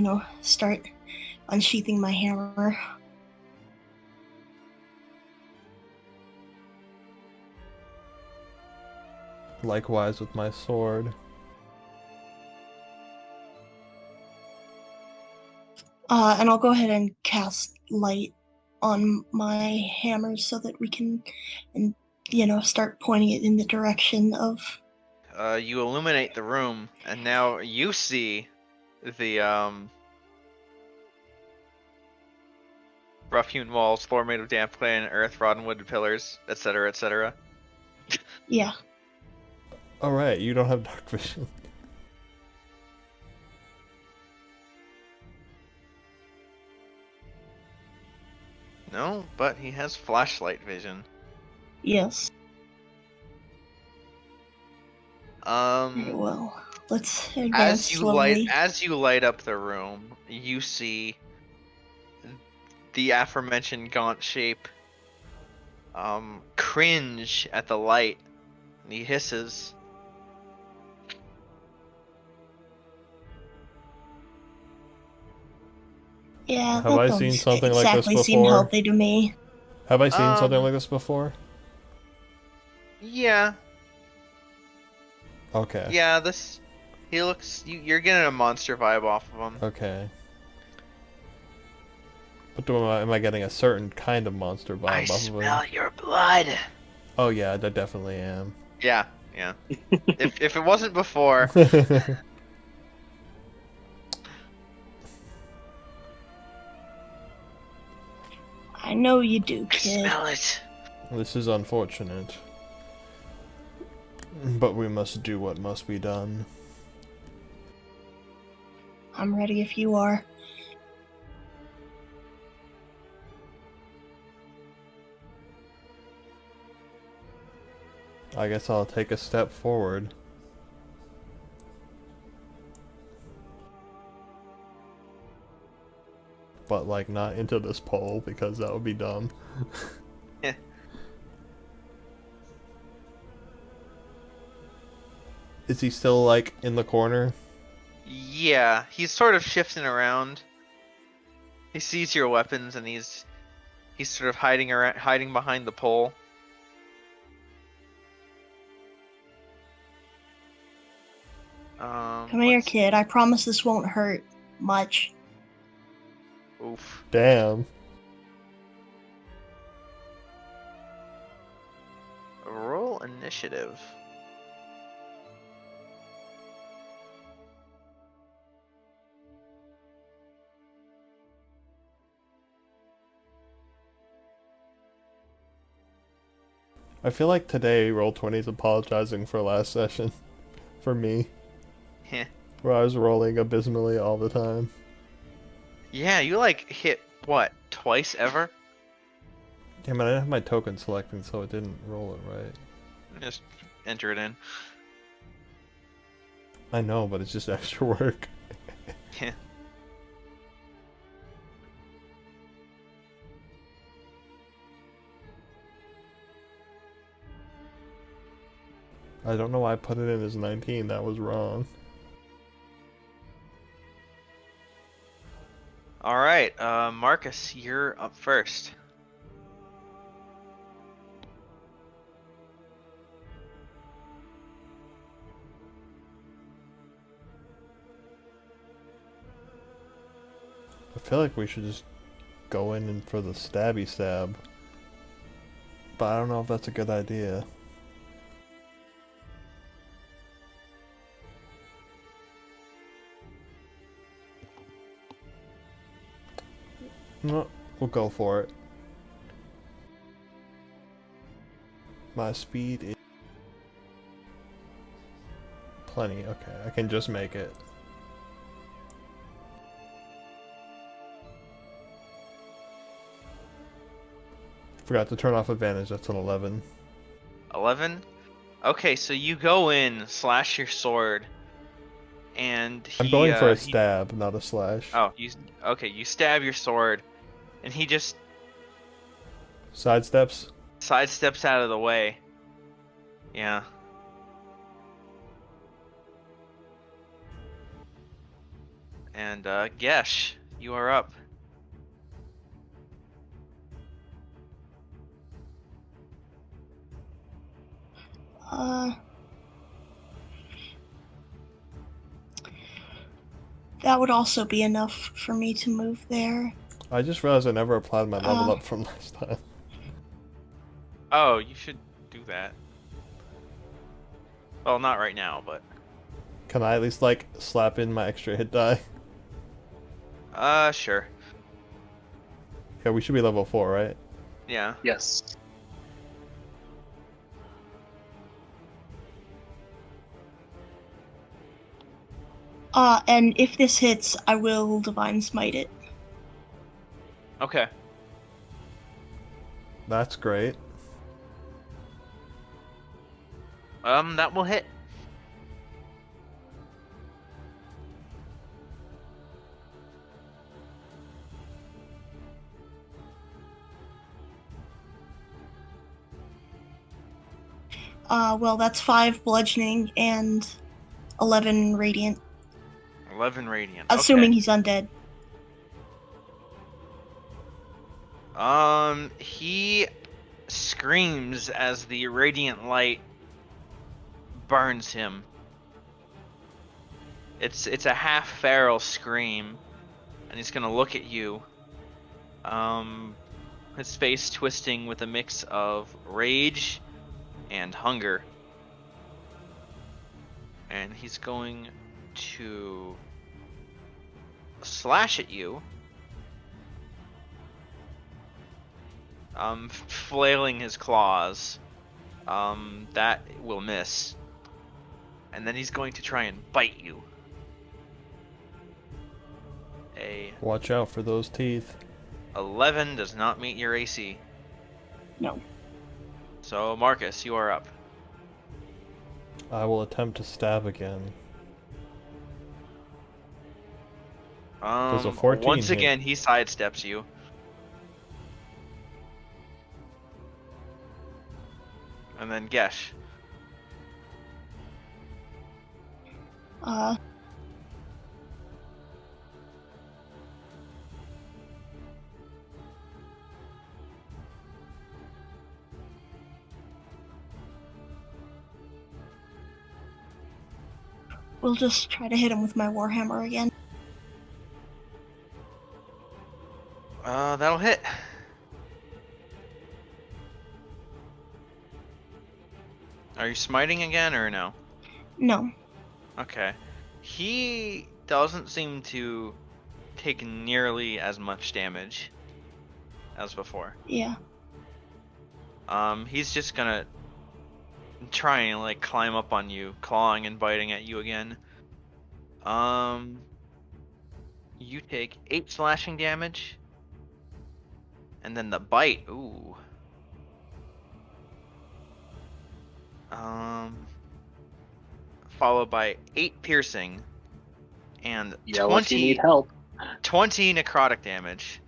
unsheathing my hammer. Likewise with my sword. And I'll go ahead and cast light on my hammer so that we can, start pointing it in the direction of you illuminate the room, and now you see the rough-hewn walls, floor made of damp clay and earth, rotten wood pillars, etc., etc. Yeah. Alright, you don't have dark vision. No, but he has flashlight vision. Yes. Very Um, well. Let's advance slowly. as you light up the room, you see the aforementioned gaunt shape cringe at the light, and he hisses. Yeah, Have that I don't seen something like this exactly seem before? healthy to me. Have I seen something like this before? Yeah, Okay. yeah. He looks. You're getting a monster vibe off of him. Okay. But am I getting a certain kind of monster vibe I off of smell him? your blood. Oh yeah, I definitely am. Yeah, yeah. if it wasn't before, I know you do, I kid. smell it. This is unfortunate. But we must do what must be done. I'm ready if you are. I guess I'll take a step forward. But like not into this pole because that would be dumb. Yeah. Is he still like in the corner? Yeah, he's sort of shifting around. He sees your weapons and he's sort of hiding behind the pole. Come here, kid. I promise this won't hurt much. Oof. Damn. Roll initiative. I feel like today Roll20 is apologizing for last session. For me. Heh. Where I was rolling abysmally all the time. Yeah, you like hit what, twice ever? Damn it, I didn't have my token selected so it didn't roll it right. Just enter it in. I know, but it's just extra work. Yeah. I don't know why I put it in as 19, that was wrong. Alright, Marcus, you're up first. I feel like we should just go in and for the stabby stab. But I don't know if that's a good idea. No, we'll go for it. My speed is plenty. Okay, I can just make it. Forgot to turn off advantage. That's an 11. 11? Okay, so you go in, slash your sword, and I'm going for a stab, not a slash. Oh, you stab your sword, and he just Sidesteps? sidesteps out of the way. Yeah. And, Gesh, you are up. That would also be enough for me to move there. I just realized I never applied my level up from last time. Oh, you should do that. Well, not right now, but Can I at least like slap in my extra hit die? sure. Yeah, we should be level 4, right? Yeah. Yes. And if this hits, I will Divine Smite it. Okay. That's great. That will hit. Well, that's 5 bludgeoning and 11 radiant. 11 radiant. Assuming Okay. he's undead. He screams as the radiant light burns him. It's a half feral scream, and he's gonna look at you. His face twisting with a mix of rage and hunger. And he's going to slash at you. Flailing his claws. That will miss. And then he's going to try and bite you. A Watch out for those teeth. 11 does not meet your AC. No. So, Marcus, you are up. I will attempt to stab again. Does a 14 Once hit? again, he sidesteps you. And then Gesh. We'll just try to hit him with my Warhammer again. That'll hit. Are you smiting again or no? No. Okay. He doesn't seem to take nearly as much damage as before. Yeah. He's just gonna try and like climb up on you, clawing and biting at you again. You take 8 slashing damage. And then the bite, ooh. Followed by 8 piercing and Yell if you 20 need help. 20 necrotic damage.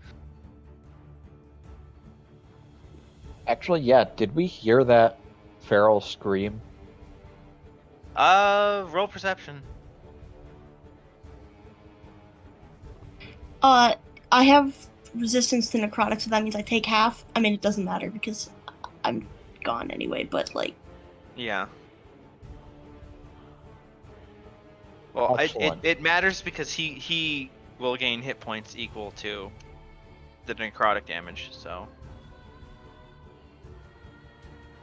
Actually, yeah, did we hear that feral scream? Roll perception. I have resistance to necrotic, so that means I take half. I mean, it doesn't matter because I'm gone anyway, but like... Yeah. Well, Excellent. it matters because he will gain hit points equal to the necrotic damage, so...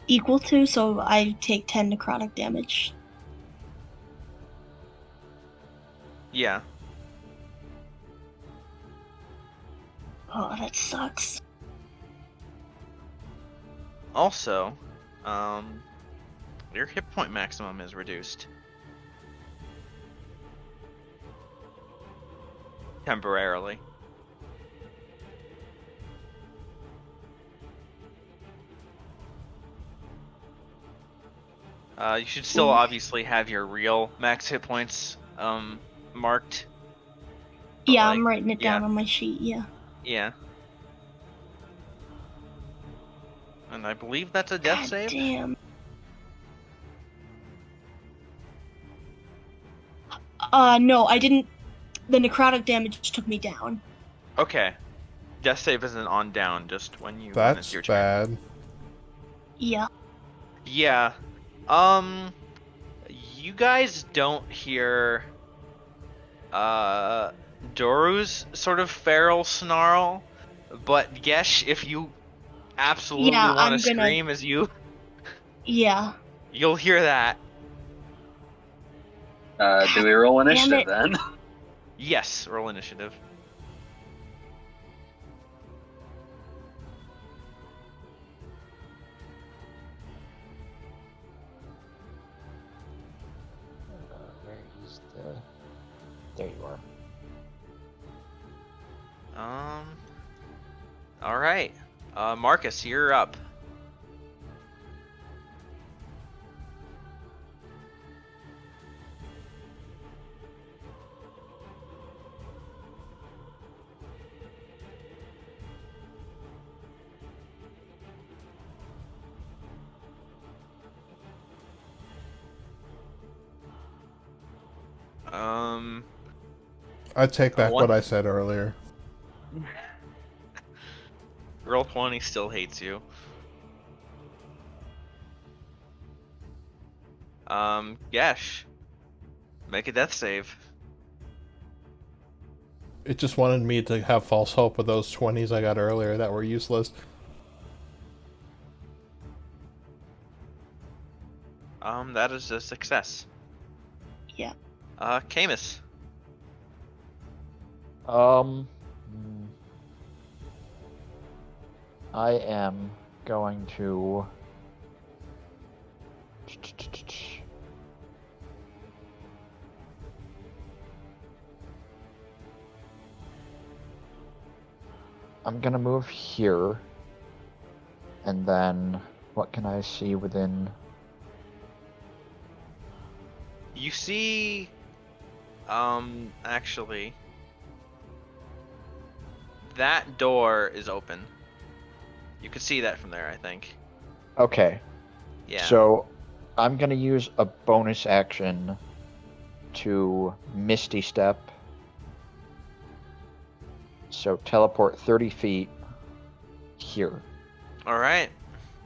Equal to, so I take 10 necrotic damage. Yeah. Oh, that sucks. Also, your hit point maximum is reduced. Temporarily. You should still obviously have your real max hit points marked. But, Yeah, like, I'm writing it down yeah. on my sheet, yeah. Yeah. And I believe that's a death God save. damn. No, I didn't... The necrotic damage took me down. Okay. Death save isn't on down, just when it's That's your turn. bad. Yeah. Yeah. You guys don't hear Doru's sort of feral snarl, but Gesh, if you absolutely Yeah, want to I'm gonna- scream as you, Yeah. you'll hear that. Do we roll Damn initiative it. then? Yes, roll initiative. Where is the... There you are. All right. Marcus, you're up. I take back One- what I said earlier. Roll 20 still hates you. Gesh, make a death save. It just wanted me to have false hope with those 20s I got earlier that were useless. That is a success. Yeah. Camus. Hmm. I am going to... I'm gonna move here, and then what can I see within? You see, actually, that door is open. You can see that from there, I think. Okay, Yeah. so I'm gonna use a bonus action to Misty Step. So teleport 30 feet here. All right.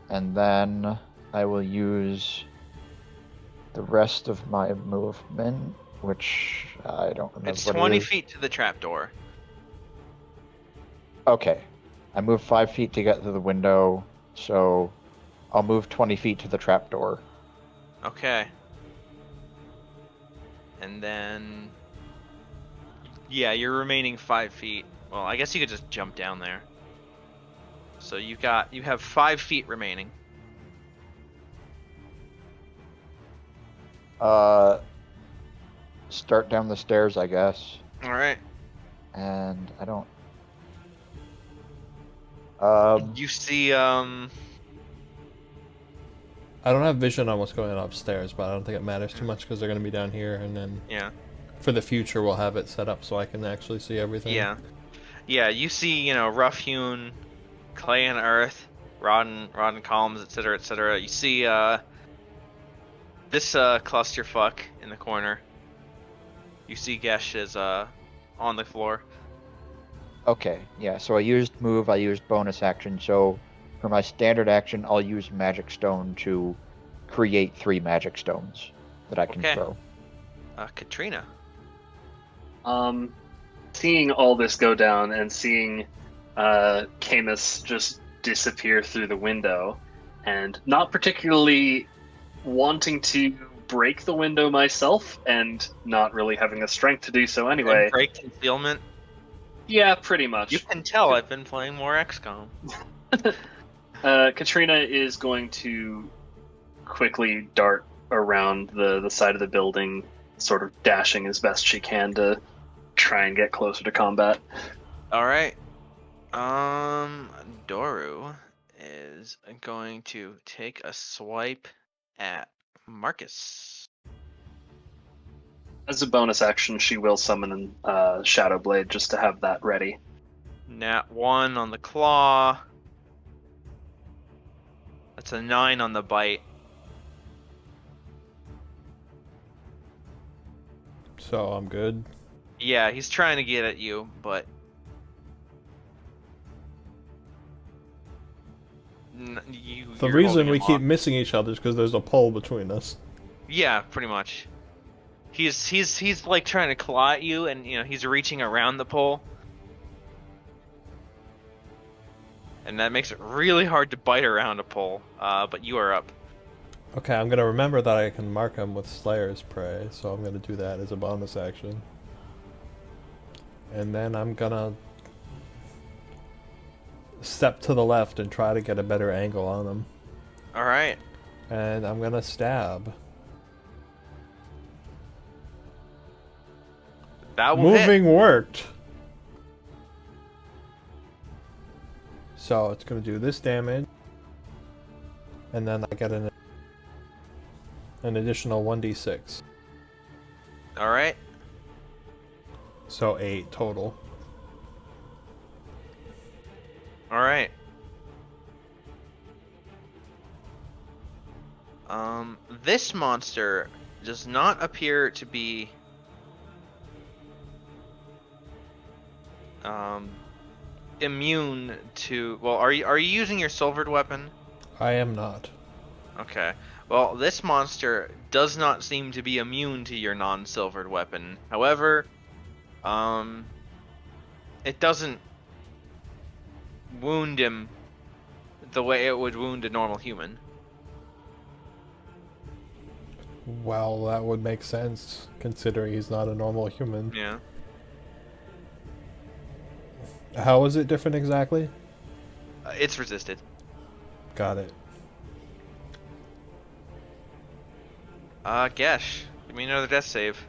And then I will use the rest of my movement, which I don't remember It's what 20 it is. feet to the trapdoor. Okay. I moved 5 feet to get to the window, so I'll move 20 feet to the trapdoor. Okay. And then, yeah, you're remaining 5 feet. Well, I guess you could just jump down there. So you have 5 feet remaining. Start down the stairs, I guess. All right. And I don't... You see, I don't have vision on what's going on upstairs, but I don't think it matters too much because they're going to be down here, and then yeah. for the future we'll have it set up so I can actually see everything. Yeah. Yeah, you see, rough-hewn clay and earth, rotten columns, etc., etc. You see, this clusterfuck in the corner. You see Gesh is on the floor. Okay, yeah, so I used move, I used bonus action, so for my standard action, I'll use Magic Stone to create 3 Magic Stones that I can Okay. throw. Katrina. Seeing all this go down and seeing Camus just disappear through the window, and not particularly wanting to break the window myself, and not really having the strength to do so anyway. And break concealment. Yeah, pretty much. You can tell I've been playing more XCOM. Katrina is going to quickly dart around the side of the building, sort of dashing as best she can to try and get closer to combat. All right. Doru is going to take a swipe at Marcus. As a bonus action, she will summon Shadow Blade just to have that ready. Nat 1 on the claw. That's a 9 on the bite. So I'm good. Yeah, he's trying to get at you, but The reason we keep missing each other is because there's a pole between us. Yeah, pretty much. He's like trying to claw at you, and he's reaching around the pole, and that makes it really hard to bite around a pole. But you are up. Okay, I'm gonna remember that I can mark him with Slayer's Prey, so I'm gonna do that as a bonus action. And then I'm gonna step to the left and try to get a better angle on him. Alright. And I'm gonna stab. That will Moving hit. worked! So it's gonna do this damage. And then I get an additional 1d6. Alright. So 8 total. Alright. This monster does not appear to be immune to. Well, are you using your silvered weapon? I am not. Okay. Well, this monster does not seem to be immune to your non-silvered weapon. However, it doesn't wound him the way it would wound a normal human. Well, that would make sense, considering he's not a normal human. Yeah. How is it different exactly? It's resisted. Got it. Gesh, give me another death save.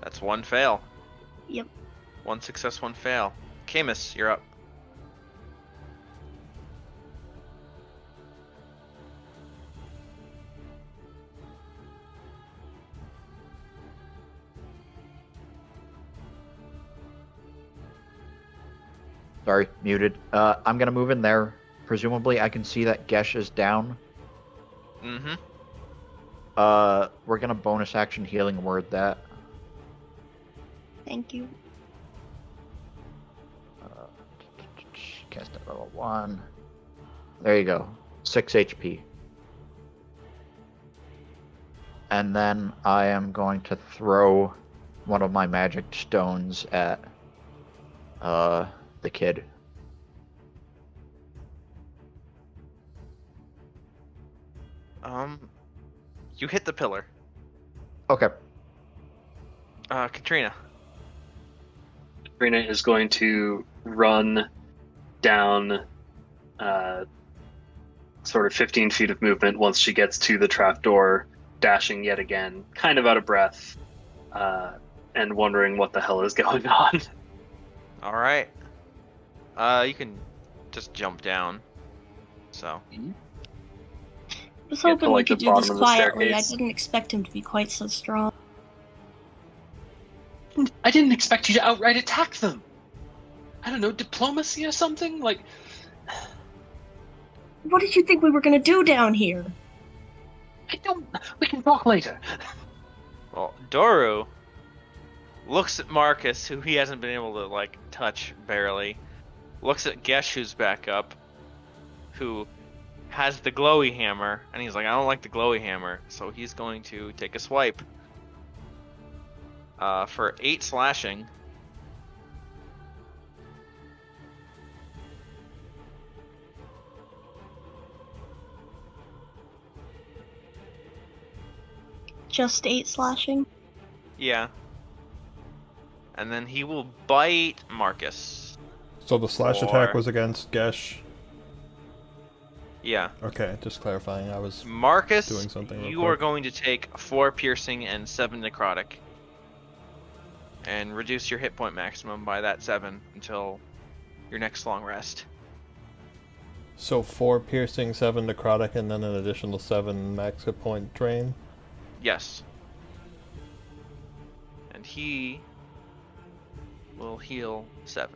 That's one fail. Yep. One success, one fail. Camus, you're up. Sorry, muted. I'm gonna move in there. Presumably, I can see that Gesh is down. Mm-hmm. We're gonna bonus action healing word that. Thank you. Cast at level 1. There you go. 6 HP. And then I am going to throw one of my magic stones at the kid. You hit the pillar. Okay. Katrina. Katrina is going to run down sort of 15 feet of movement once she gets to the trapdoor, dashing yet again, kind of out of breath, and wondering what the hell is going on. Alright. You can just jump down. So. I was Get to, hoping we like, the could do this bottom of the quietly. I staircase. didn't expect him to be quite so strong. I didn't expect you to outright attack them. I don't know, diplomacy or something? Like, What did you think we were gonna do down here? I don't. We can talk later. Well, Doru looks at Marcus, who he hasn't been able to, like, touch barely. Looks at Gesh, who's back up, who has the glowy hammer, and he's like, I don't like the glowy hammer, so he's going to take a swipe. For 8 slashing. Just 8 slashing? Yeah. And then he will bite Marcus. So the slash attack was against Gesh. Yeah. Okay, just clarifying. I was Marcus, doing something real you quick. are going to take 4 piercing and 7 necrotic. And reduce your hit point maximum by that 7 until your next long rest. So 4 piercing, 7 necrotic, and then an additional 7 max hit point drain. Yes. And he will heal 7.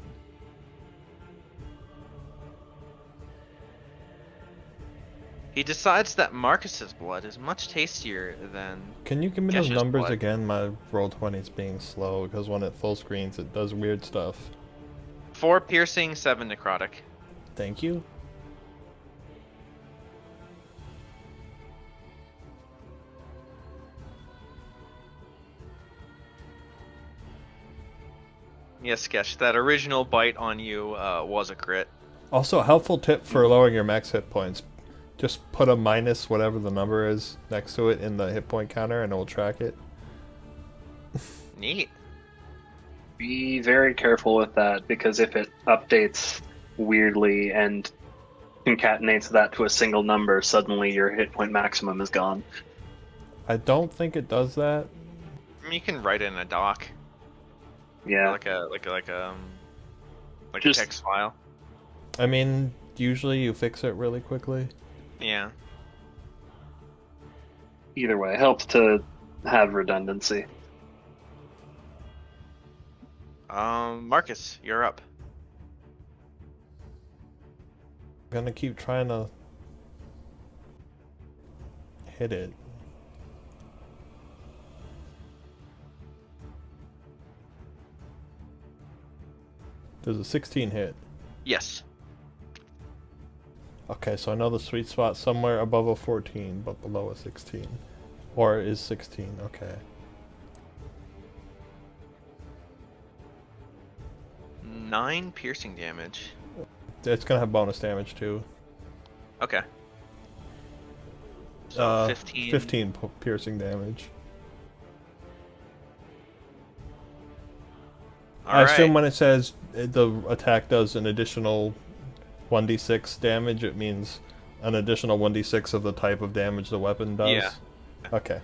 He decides that Marcus's blood is much tastier than... Can you give me those Gesh's numbers blood. again? My Roll20 is being slow because when it full screens it does weird stuff. 4 piercing, 7 necrotic. Thank you. Yes, Sketch. That original bite on you was a crit. Also, a helpful tip for lowering your max hit points. Just put a minus whatever the number is next to it in the hit point counter and it will track it. Neat. Be very careful with that, because if it updates weirdly and concatenates that to a single number, suddenly your hit point maximum is gone. I don't think it does that. I mean, you can write it in a doc. Yeah. Like a Just- text file. I mean, usually you fix it really quickly. Yeah. Either way, helps to have redundancy. Marcus, you're up. I'm gonna keep trying to hit it. Does a 16 hit? Yes. Okay, so I know the sweet spot somewhere above a 14, but below a 16. Or is 16, okay. 9 piercing damage. It's gonna have bonus damage too. Okay. So 15 piercing damage. I assume when it says the attack does an additional 1d6 damage, it means an additional 1d6 of the type of damage the weapon does? Yeah. Okay.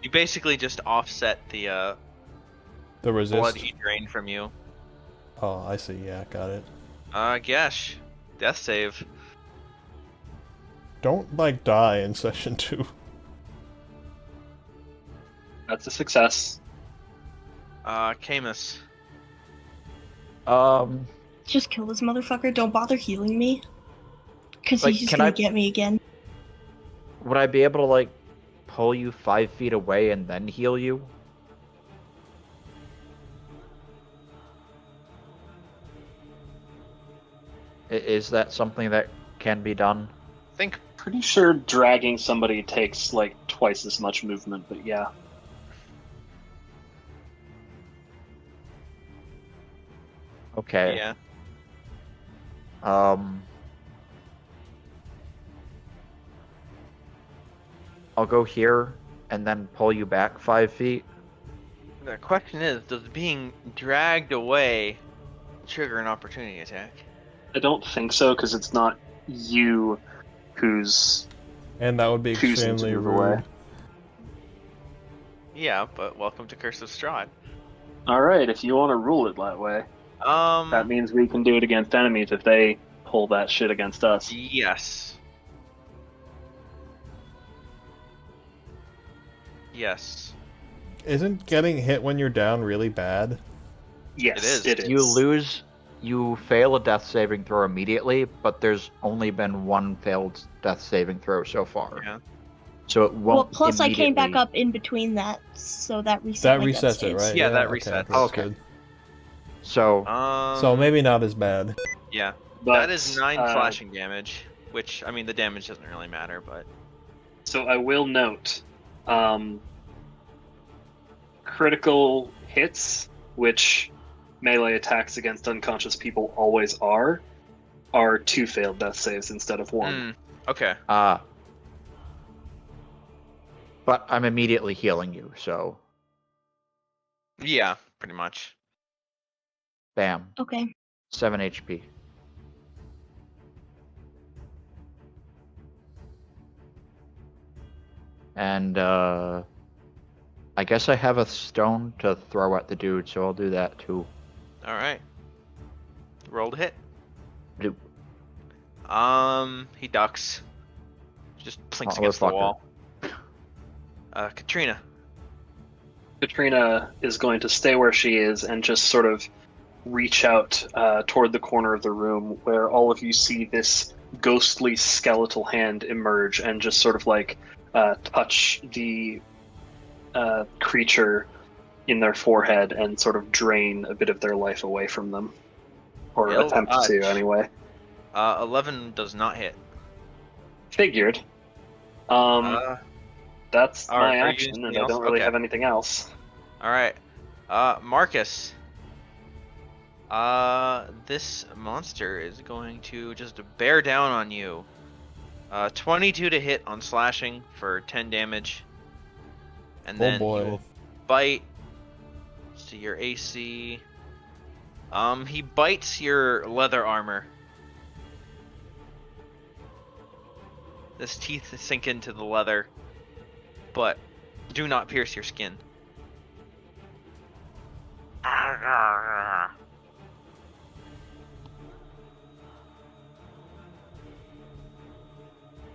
You basically just offset the resist? blood you drain from you. Oh, I see. Yeah, got it. Gesh. Death save. Don't, die in session 2. That's a success. Camus. Just kill this motherfucker. Don't bother healing me. Because Like, he's just can gonna I- get me again. Would I be able to, pull you 5 feet away and then heal you? Is that something that can be done? Think. Pretty sure dragging somebody takes twice as much movement, but yeah. Okay. Yeah. I'll go here and then pull you back 5 feet. The question is, does being dragged away trigger an opportunity attack? I don't think so, because it's not you who's And that would be choosing to extremely move rude. away. Yeah, but welcome to Curse of Strahd. Alright, if you want to rule it that way. That means we can do it against enemies if they pull that shit against us. Yes. Yes. Isn't getting hit when you're down really bad? Yes, It is. You fail a death saving throw immediately, but there's only been one failed death saving throw so far. Yeah. So it won't. Well, plus I came back immediately- up in between that, so that reset That my death resets it, saves. right? Yeah, that okay, resets. that's Okay. good. So So maybe not as bad. Yeah. But, That is 9 slashing damage, which, I mean, the damage doesn't really matter, but... So I will note, critical hits, which melee attacks against unconscious people always are 2 failed death saves instead of 1. Okay. but I'm immediately healing you, so Yeah, pretty much. bam, Okay. 7 HP. And I guess I have a stone to throw at the dude, so I'll do that too. Alright. Roll to hit. Do- He ducks. Just plinks against the Motherfucker. wall. Katrina. Katrina is going to stay where she is and just sort of reach out toward the corner of the room where all of you see this ghostly skeletal hand emerge and just sort of touch the creature in their forehead and sort of drain a bit of their life away from them. Or Ill attempt touch. to, anyway. 11 does not hit. Figured. That's alright, my are you action, using and anything I don't else? really Okay. have anything else. Alright. Marcus. This monster is going to just bear down on you. 22 to hit on slashing for 10 damage. And Oh then boy. he will bite. See your AC. He bites your leather armor. His teeth sink into the leather, but do not pierce your skin.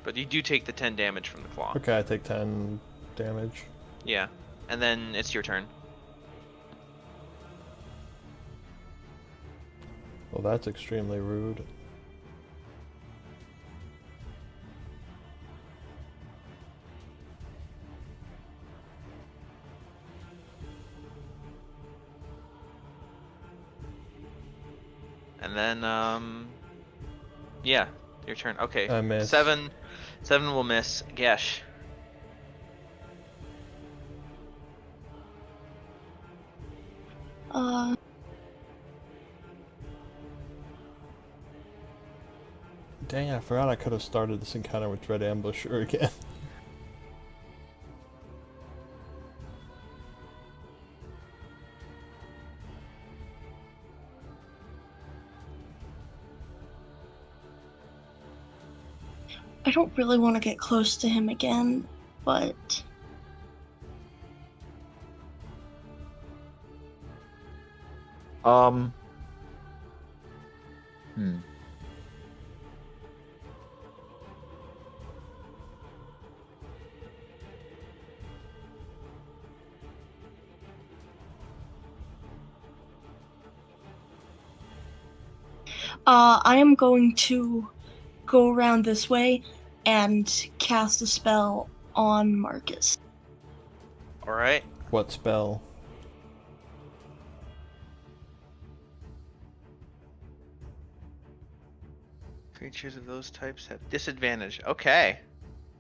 But you do take the 10 damage from the claw. Okay, I take 10 damage. Yeah. And then it's your turn. Well, that's extremely rude. And then, yeah, your turn. Okay. I miss. 7 will miss. Gesh. Dang, I forgot I could have started this encounter with Dread Ambusher again. I don't really want to get close to him again, but I am going to go around this way and cast a spell on Marcus. Alright. What spell? Creatures of those types have disadvantage. Okay.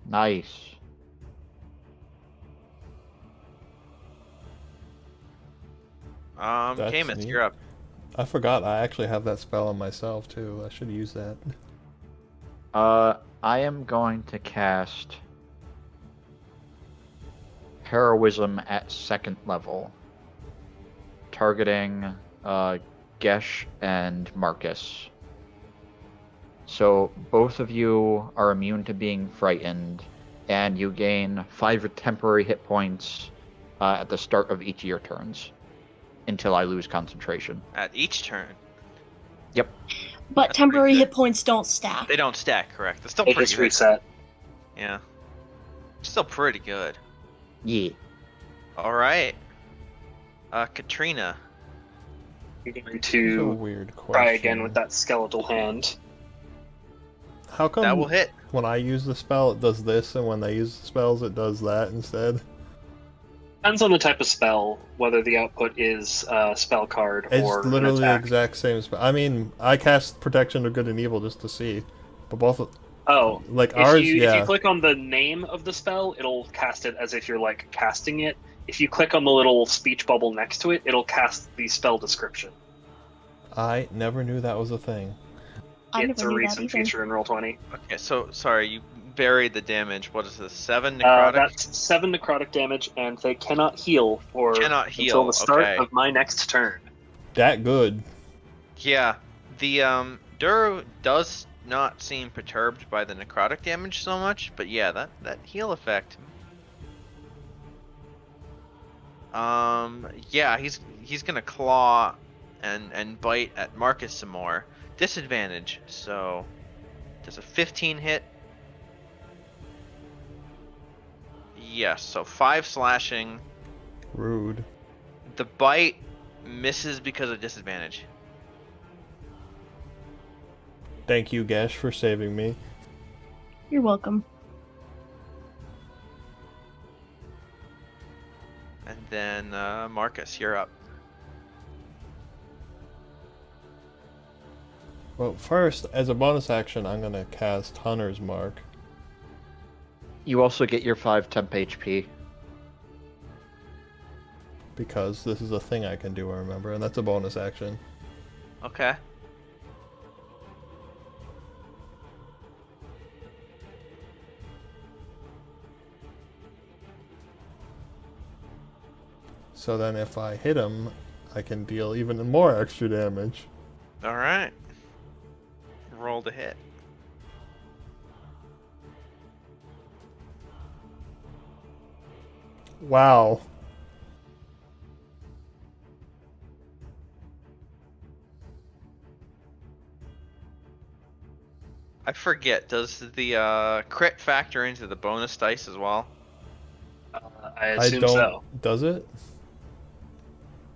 Nice. That's Camus, neat. you're up. I forgot I actually have that spell on myself too. I should use that. I am going to cast Heroism at 2nd level, targeting Gesh and Marcus. So both of you are immune to being frightened, and you gain 5 temporary hit points at the start of each of your turns, until I lose concentration. At each turn. Yep. But That's temporary pretty good. hit points don't stack. They don't stack, correct? That's still They pretty just good. reset. Yeah. Still pretty good. Yeah. Alright. Katrina. You're going It's a to weird question. try again with that skeletal hand. How come That will hit. when I use the spell it does this, and when they use the spells it does that instead? Depends on the type of spell, whether the output is a spell card It's or literally an the attack. exact same spell. I mean, I cast Protection of Good and Evil just to see, but both Oh, like if ours, you yeah. click on the name of the spell, it'll cast it as if you're like casting it. If you click on the little speech bubble next to it, it'll cast the spell description. I never knew that was a thing. I It's a never knew that recent either. feature in Roll20. Okay, so sorry, you buried the damage. What is this? 7 necrotic? That's 7 necrotic damage, and they cannot heal for Cannot until heal, the start okay. of my next turn. That good. Yeah. The Duro does not seem perturbed by the necrotic damage so much, but yeah, that heal effect. Yeah, he's gonna claw and bite at Marcus some more. Disadvantage, so does a 15 hit? Yes, so 5 slashing. Rude. The bite misses because of disadvantage. Thank you, Gesh, for saving me. You're welcome. And then Marcus, you're up. Well, first, as a bonus action, I'm gonna cast Hunter's Mark. You also get your 5 temp HP. Because this is a thing I can do, I remember, and that's a bonus action. Okay. So then if I hit him, I can deal even more extra damage. All right. Roll to hit. Wow. I forget. Does the crit factor into the bonus dice as well? I I assume don't. so. Does it?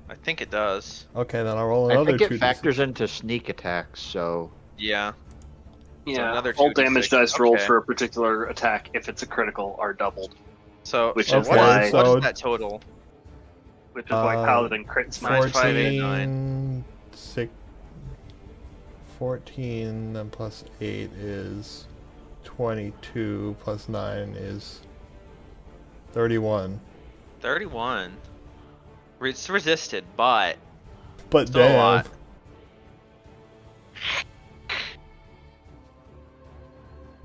I think it does. Okay, then I'll roll I another think it 2d6. factors into sneak attacks, so Yeah. So Yeah, another all 2d6. damage dice rolled Okay. for a particular attack, if it's a critical, are doubled. So Which is what why- is what is so- that total? Which is why Paladin crit Nine, smashes. 5, 8, 9. 14 then plus 8 is 22 plus 9 is 31. 31. It's resisted, but But still a damn. lot.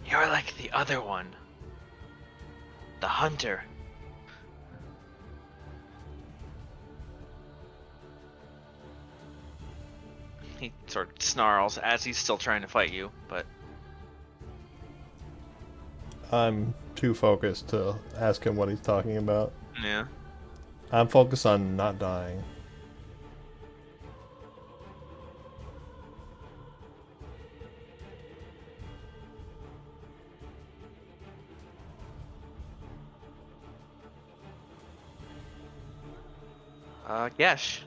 You're like the other one. The hunter. He sort of snarls as he's still trying to fight you, but I'm too focused to ask him what he's talking about. yeah. I'm focused on not dying. Gesh.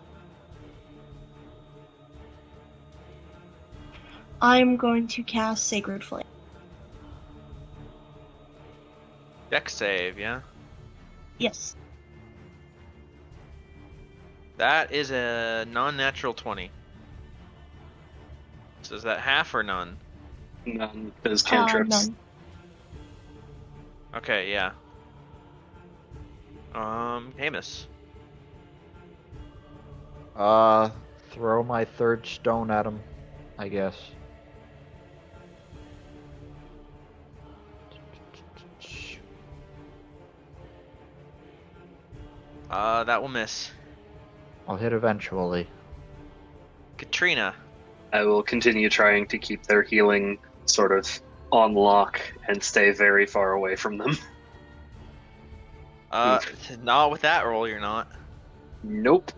I'm going to cast Sacred Flame. Dex save, yeah? Yes. That is a non-natural 20. So is that half or none? None. Those cantrips. None. Okay, yeah. Hamus. throw my third stone at him, I guess. That will miss. I'll hit eventually. Katrina. I will continue trying to keep their healing sort of on lock and stay very far away from them. Not with that roll, you're not. Nope.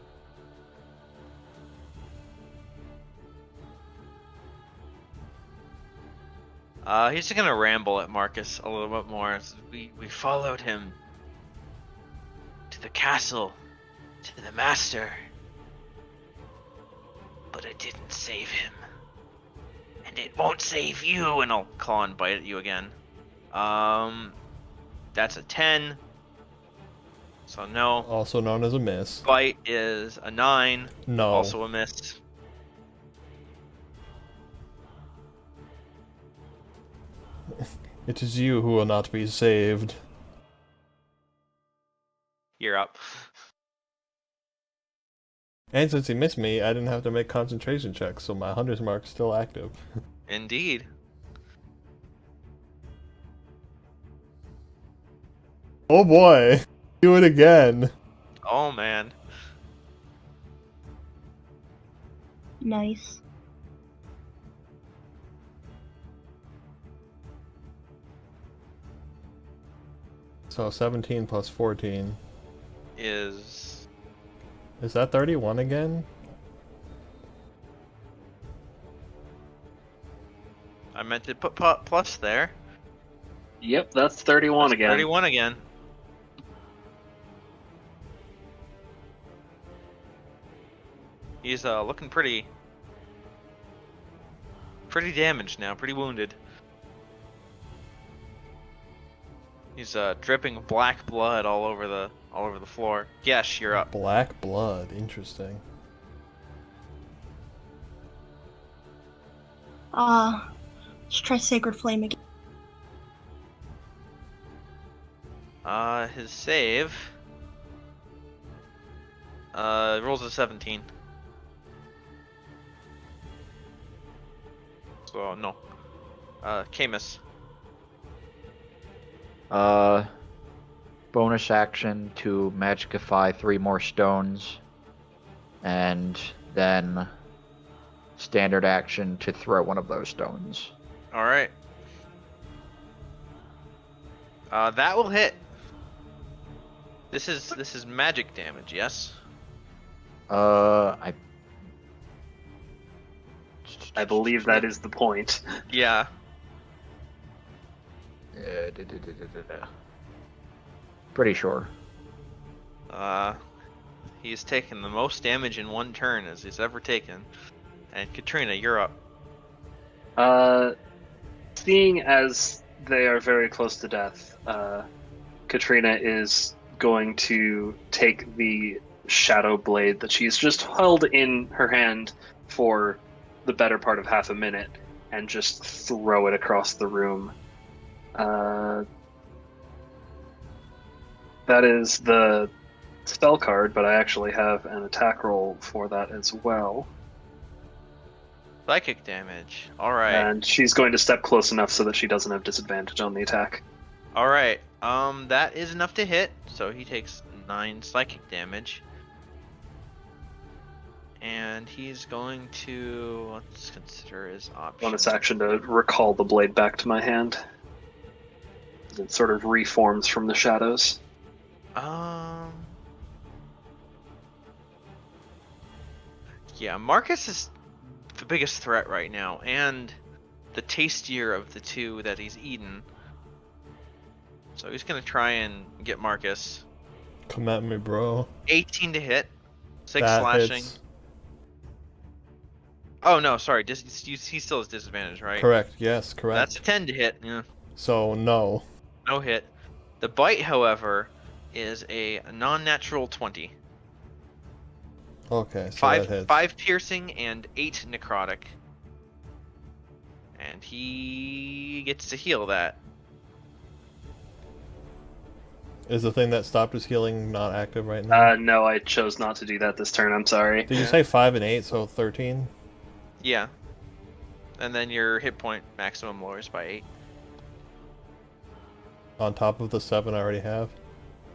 He's just gonna ramble at Marcus a little bit more. We followed him to the castle, to the master, but it didn't save him, and it won't save you. And I'll claw and bite at you again. That's a 10. So no. Also known as a miss. Bite is a 9. No. Also a miss. It is you who will not be saved. You're up. And since he missed me, I didn't have to make concentration checks, so my hunter's mark's still active. Indeed. Oh boy! Do it again! Oh man. Nice. So 17 plus 14. Is Is that 31 again? I meant to put plus there. Yep, that's 31 That's again. 31 again. He's looking pretty damaged now, pretty wounded. He's dripping black blood all over the floor. Yes, you're up. Black blood, interesting. Let's try Sacred Flame again. His save rolls a 17. So no. Camus. Bonus action to magicify 3 more stones, and then standard action to throw one of those stones. All right. That will hit. This is magic damage, yes? I believe that is the point. Yeah. Pretty sure. He's taken the most damage in one turn as he's ever taken. And Katrina, you're up. Seeing as they are very close to death, Katrina is going to take the shadow blade that she's just held in her hand for the better part of half a minute and just throw it across the room. That is the spell card, but I actually have an attack roll for that as well. Psychic damage. Alright. And she's going to step close enough so that she doesn't have disadvantage on the attack. Alright. That is enough to hit, so he takes 9 psychic damage. And he's going to... let's consider his options. Bonus action to recall the blade back to my hand. It sort of reforms from the shadows. Yeah, Marcus is the biggest threat right now, and the tastier of the two that he's eaten. So he's gonna try and get Marcus. Come at me, bro. 18 to hit. 6 That slashing. hits. Oh no, sorry. He still has disadvantage, right? Correct. Yes, correct. That's a 10 to hit. Yeah. So no. No hit. The bite, however, is a non-natural 20. Okay, so that hits. 5 piercing and 8 necrotic. And he gets to heal that. Is the thing that stopped his healing not active right now? No, I chose not to do that this turn. I'm sorry. Did you say 5 and 8, so 13? Yeah. And then your hit point maximum lowers by 8. On top of the 7 I already have?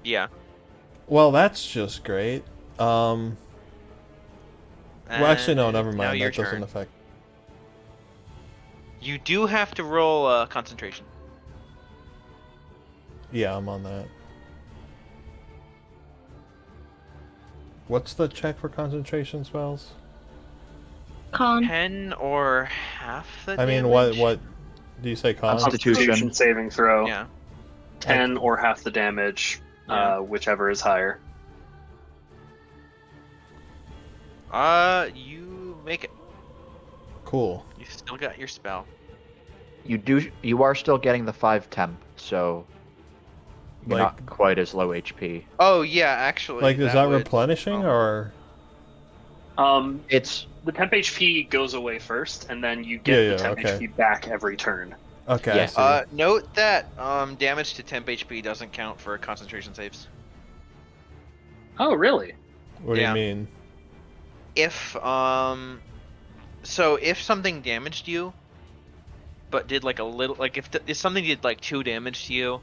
Yeah. Well, that's just great. Well, actually, no, never Now mind. your That doesn't turn. affect... You do have to roll concentration. Yeah, I'm on that. What's the check for concentration spells? Con. 10 or half the I mean, damage? what do you say, con? Constitution saving throw. Yeah. 10 or half the damage, Yeah. whichever is higher. You make it. Cool. You still got your spell. You are still getting the 5 temp, so you're Like- not quite as low HP. Oh yeah, actually. Like, is that would- replenishing, oh. or... It's The temp HP goes away first, and then you get Yeah, the temp okay. HP back every turn. Okay, Yeah. I see. Note that damage to temp HP doesn't count for concentration saves. Oh, really? What do yeah. you mean? If so if something damaged you, but did like a little, like if something did like 2 damage to you,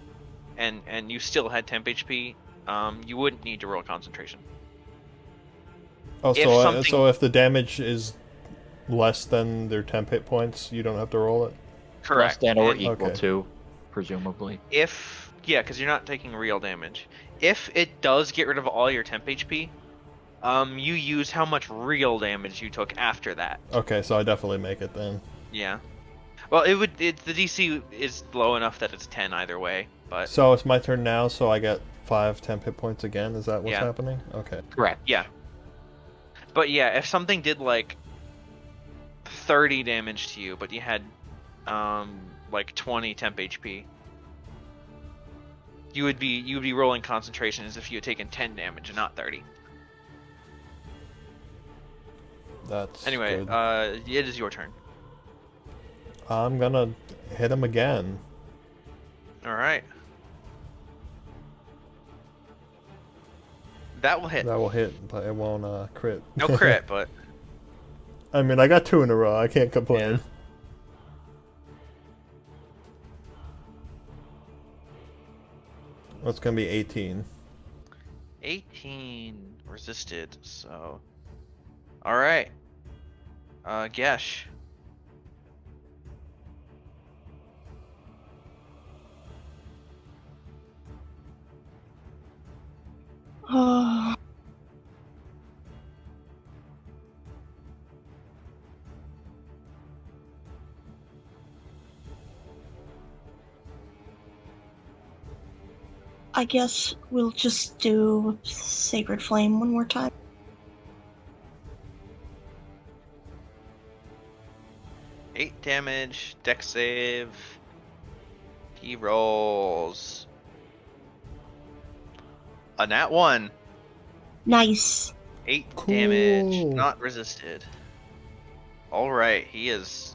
and you still had temp HP, you wouldn't need to roll concentration. Oh, if so, something- so if the damage is less than their temp hit points, you don't have to roll it? less Correct. than or And equal Okay. to, presumably. if because you're not taking real damage. If it does get rid of all your temp HP, you use how much real damage you took after that. Okay, so I definitely make it then. Yeah. Well, the DC is low enough that it's 10 either way, but So it's my turn now, so I get 5 temp hit points again? Is that what's Yeah. happening? Okay. Correct. yeah. But yeah, if something did like 30 damage to you, but you had like 20 temp HP, you would be rolling concentration as if you had taken 10 damage and not 30. That's Anyway, good. it is your turn. I'm gonna hit him again. All right. That will hit. That will hit, but it won't crit. No crit, but I mean, I got 2 in a row. I can't complain. It's gonna be 18. 18 resisted, so... Alright. Gesh. Oh. I guess we'll just do Sacred Flame one more time. Eight damage, dex save. He rolls a nat 1. Nice. 8 Cool. damage, not resisted. Alright, he is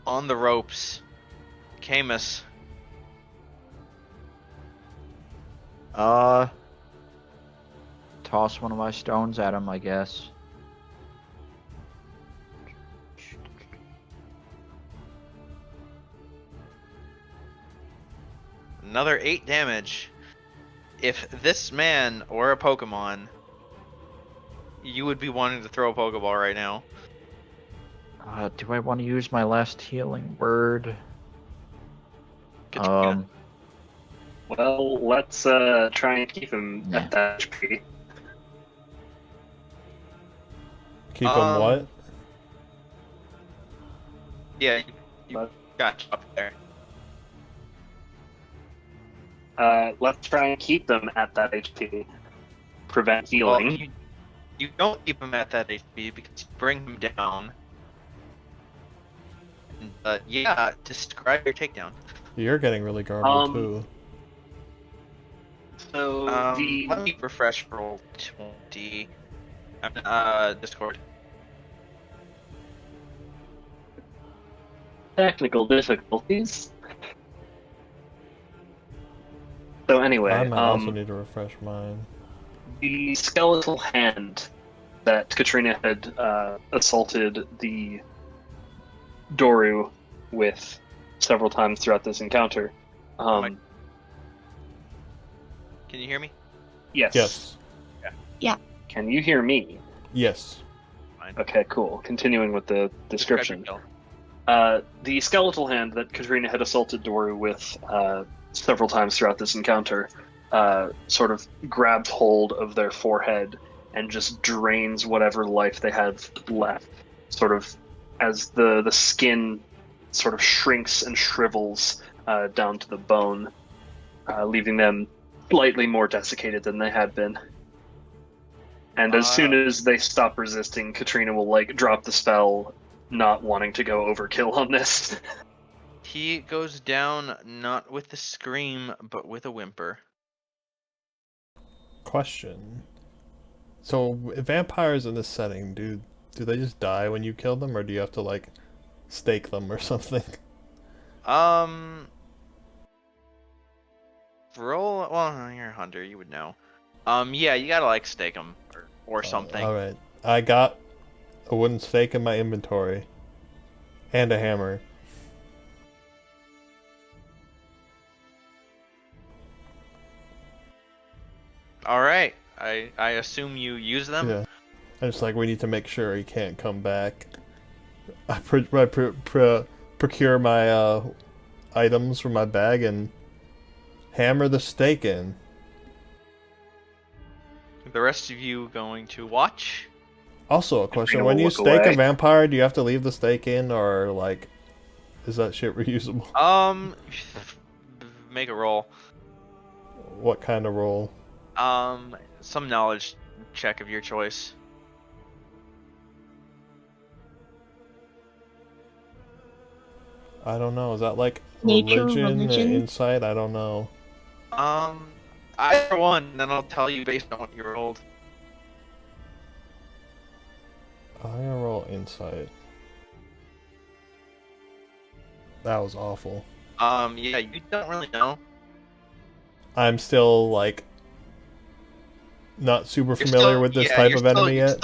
on the ropes. Camus. Toss one of my stones at him, I guess. Another 8 damage. If this man were a Pokemon, you would be wanting to throw a Pokeball right now. Do I want to use my last healing word? Katrina. Well, let's try and keep him Yeah. at that HP. Keep him what? Yeah, you got chopped there. Let's try and keep them at that HP. Prevent Well, healing. you don't keep him at that HP because you bring him down. And, yeah, describe your takedown. You're getting really garbled too. So Let me refresh roll 20. Discord. technical difficulties. So anyway, I might also need to refresh mine. the skeletal hand that Katrina had assaulted the Doru with several times throughout this encounter. Can you hear me? Yes. Yes. Can you hear me? Yes. Fine. Okay, cool. Continuing with the description. Describe your kill. The skeletal hand that Katrina had assaulted Doru with several times throughout this encounter sort of grabs hold of their forehead and just drains whatever life they have left, sort of as the skin sort of shrinks and shrivels down to the bone, leaving them slightly more desiccated than they had been. And as soon as they stop resisting, Katrina will drop the spell, not wanting to go overkill on this. He goes down not with a scream, but with a whimper. Question. So vampires in this setting, do they just die when you kill them, or do you have to stake them or something? Roll. Well, you're a hunter, you would know. Yeah, you gotta stake them or something. Alright. I got a wooden stake in my inventory. And a hammer. All right. I assume you use them. Yeah. I'm just we need to make sure he can't come back. I procure my items from my bag and hammer the stake in. The rest of you going to watch? Also a question, Katrina when will you look stake a away. vampire, do you have to leave the stake in, or is that shit reusable? Make a roll. What kind of roll? Some knowledge check of your choice. I don't know. Is that Nature, religion, religion? insight? I don't know. Either one, then I'll tell you based on what you rolled. I'm gonna roll insight. That was awful. Yeah, you don't really know. I'm still not super familiar with this type of enemy you're yet.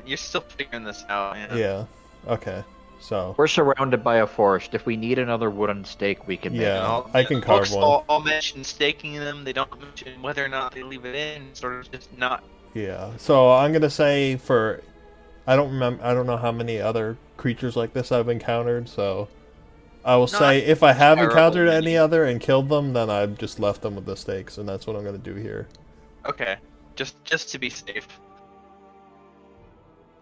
You're still figuring this out. Yeah. Yeah. Okay. So We're surrounded by a forest. If we need another wooden stake, we can make yeah, it. I can carve Books one. all mention staking them. They don't mention whether or not they leave it in. Sort of just not. Yeah. So I'm gonna say for I don't remember. I don't know how many other creatures like this I've encountered. So I will Not say if I have terrible encountered many. any other and killed them, then I've just left them with the stakes, and that's what I'm gonna do here. Okay, just to be safe.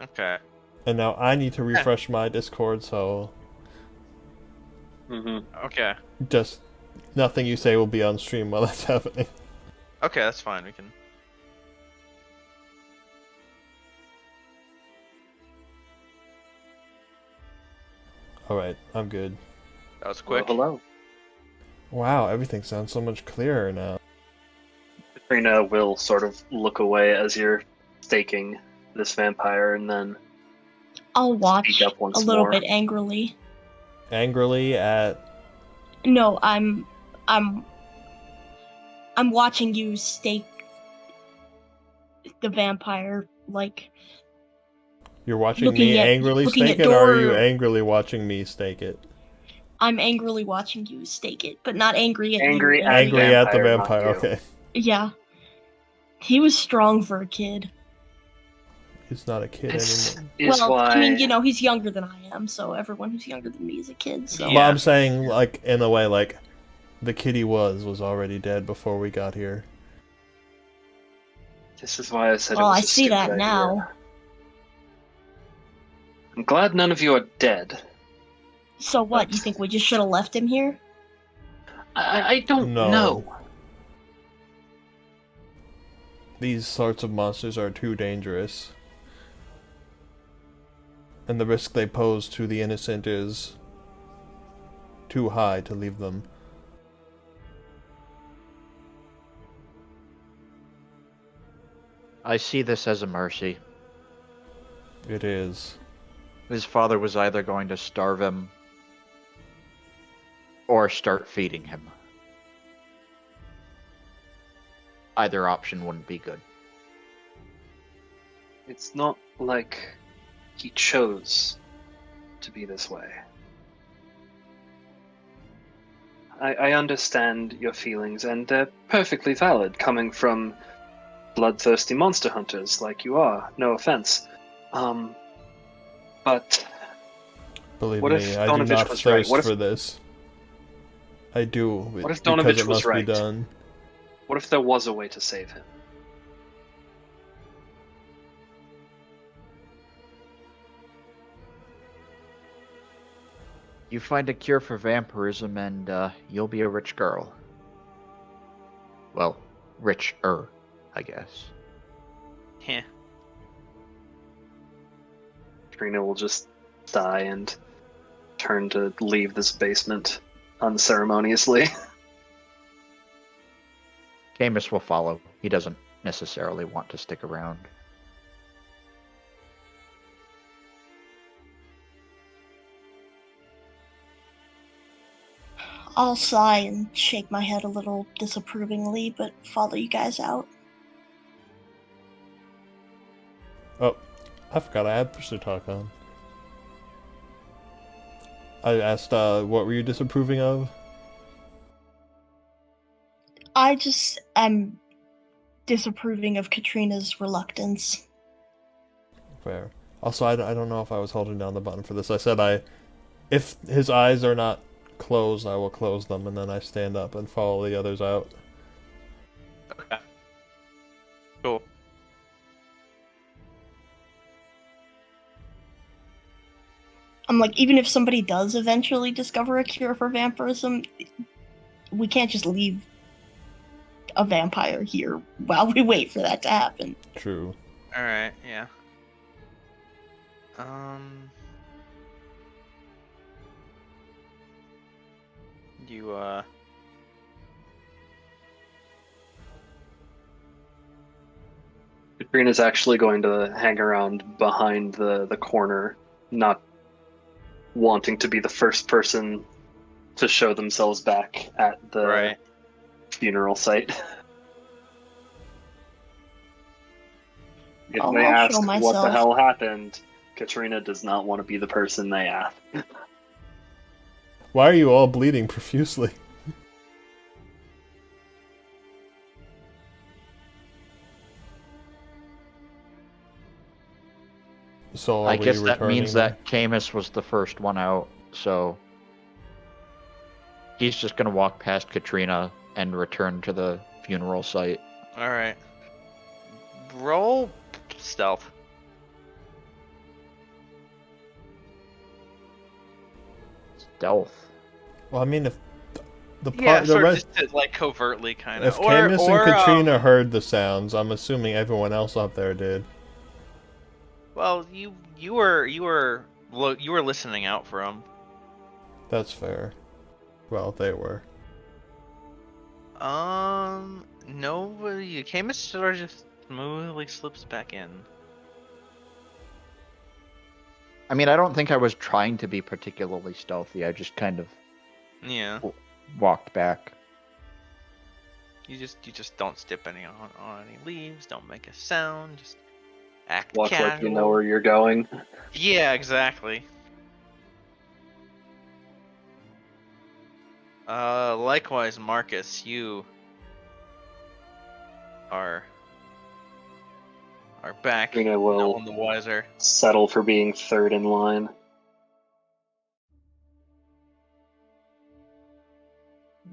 Okay. And now I need to refresh my Discord, so Okay. just nothing you say will be on stream while that's happening. Okay, that's fine. We can. Alright, I'm good. That was quick. Hello. Wow, everything sounds so much clearer now. Katrina will sort of look away as you're staking this vampire, and then I'll watch speak up once a little more. bit angrily. Angrily at... No, I'm watching you stake the vampire, like You're watching looking me at- angrily looking stake at it, or are you door- angrily watching me stake it? I'm angrily watching you stake it, but not angry at Angry you. at Angry at the vampire, not vampire, you. okay. Yeah. He was strong for a kid. He's not a kid This anymore. is Well, why I mean, you know, he's younger than I am, so everyone who's younger than me is a kid, so... But Yeah. I'm saying, like, in a way, like, the kid he was already dead before we got here. this is why I said Well, it was I a see stupid that idea. now. I'm glad none of you are dead. So what, you think we just should have left him here? I don't No. know. These sorts of monsters are too dangerous. And the risk they pose to the innocent is too high to leave them. I see this as a mercy. It is. His father was either going to starve him or start feeding him. Either option wouldn't be good. It's not like he chose to be this way. I understand your feelings, and they're perfectly valid, coming from bloodthirsty monster hunters like you are. No offense. But Believe what me, if I do Donovich not was right? thirst What if- for this. I do, What if because Donovich it was must be right? done. What if there was a way to save him? You find a cure for vampirism and you'll be a rich girl. Well, richer, I guess. Yeah. Trina will just die and turn to leave this basement unceremoniously. Camus will follow. He doesn't necessarily want to stick around. I'll sigh and shake my head a little disapprovingly, but follow you guys out. Oh, I forgot I had push to talk on. I asked, what were you disapproving of? I just am disapproving of Katrina's reluctance. Fair. Also, I don't know if I was holding down the button for this. I said if his eyes are not closed, I will close them, and then I stand up and follow the others out. Okay. Cool. I'm like, even if somebody does eventually discover a cure for vampirism, we can't just leave a vampire here while we wait for that to happen. True. All right. Yeah. You Katrina's actually going to hang around behind the corner, not wanting to be the first person to show themselves back at the right. funeral site. If Oh, they I'll ask show what the myself. hell happened, Katrina does not want to be the person they ask. Why are you all bleeding profusely? So are I we guess that returning means then? that Camus was the first one out, so he's just gonna walk past Katrina and return to the funeral site. All right. Roll stealth. Stealth. Well, I mean, if the Yeah, part, the sort of rest, just to, like, covertly kind if of. Camus and Katrina heard the sounds, I'm assuming everyone else up there did. Well, you were listening out for him. That's fair. Well, they were. Nobody. Camus sort of just smoothly slips back in. I mean, I don't think I was trying to be particularly stealthy. I just kind of Yeah. walked back. You just don't step any on any leaves. Don't make a sound. Just act Walk casual. like you know where you're going. Yeah, exactly. Likewise, Marcus, you are back. Katrina will None the wiser. settle for being third in line.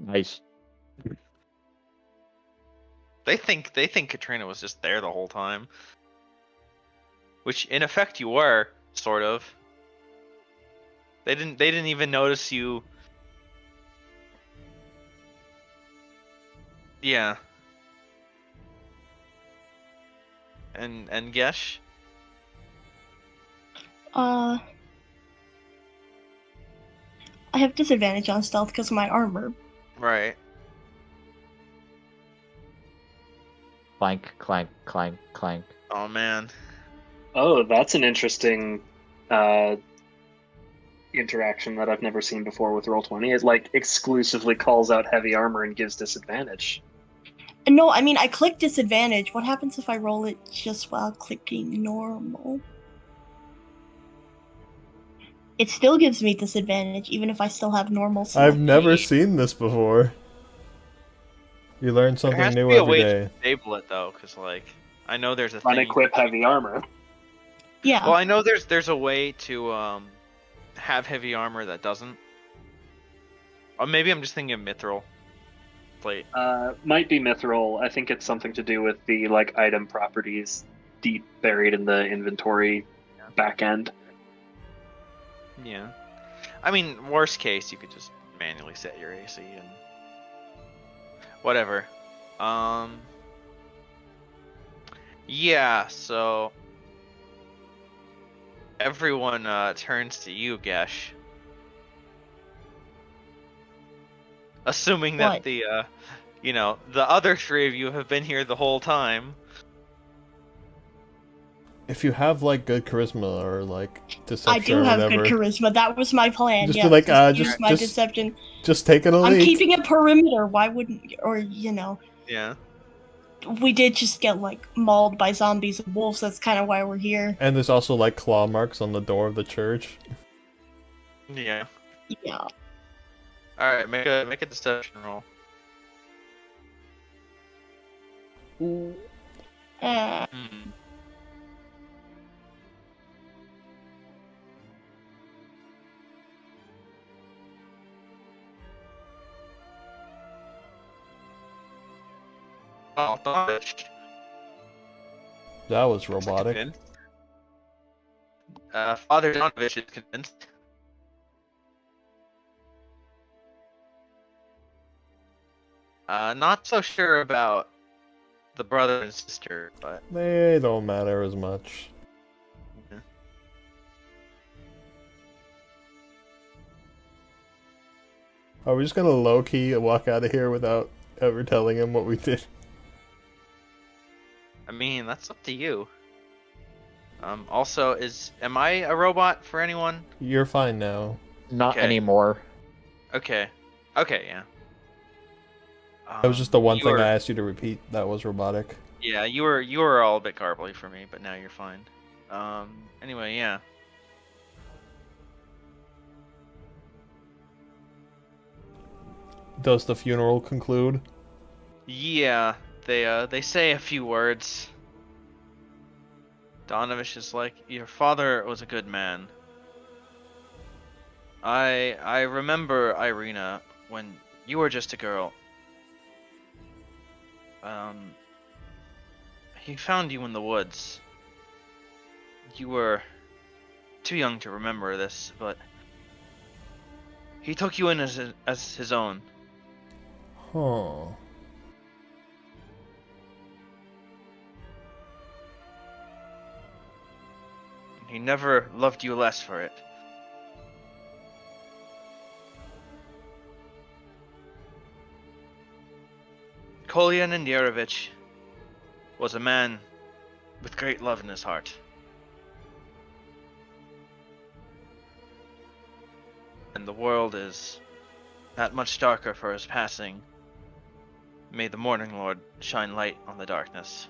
Nice. They think Katrina was just there the whole time. Which in effect you were, sort of. They didn't even notice you. Yeah. And Gesh? I have disadvantage on stealth because of my armor. Right. Clank, clank, clank, clank. Oh man. Oh, that's an interesting interaction that I've never seen before with Roll20. It like exclusively calls out heavy armor and gives disadvantage. No, I mean, I click disadvantage. What happens if I roll it just while clicking normal? It still gives me disadvantage, even if I still have normal I've selected. never seen this before. You learn There something has to new be a every way day. to disable it though, because like I know there's a thing. Unequip heavy armor. Yeah. Well, I know there's a way to have heavy armor that doesn't. Or maybe I'm just thinking of mithril plate. Might be mithril. I think it's something to do with the like item properties deep buried in the inventory back end. Yeah. I mean, worst case, you could just manually set your AC and whatever. Yeah, so everyone turns to you, Gesh. Assuming that What? the the other three of you have been here the whole time. If you have like good charisma or like deception I do or have whatever, good charisma. That was my plan. just Yeah, be like, use my just deception. just take it a I'm leak. keeping a perimeter. Why wouldn't or Yeah. we did just get like mauled by zombies and wolves. That's kind of why we're here. And there's also like claw marks on the door of the church. Yeah. Yeah. All right, make a deception roll. Uh, Hmm. Oh, Donovich. That was robotic. Convinced. Father Donovich is convinced. Not so sure about the brother and sister, but They don't matter as much. yeah. Are we just gonna low key walk out of here without ever telling him what we did? I mean, that's up to you. Also, am I a robot for anyone? You're fine now. Not Okay. anymore. Okay. Okay, yeah. That was just the one you thing were- I asked you to repeat. That was robotic. Yeah, you were all a bit garbly for me, but now you're fine. Anyway, yeah. Does the funeral conclude? Yeah, they say a few words. Donovich is like, your father was a good man. I remember Irina when you were just a girl. He found you in the woods. You were too young to remember this, but he took you in as his own. Huh. He never loved you less for it. Kolyan Indyarovich was a man with great love in his heart. And the world is that much darker for his passing. May the Morninglord shine light on the darkness.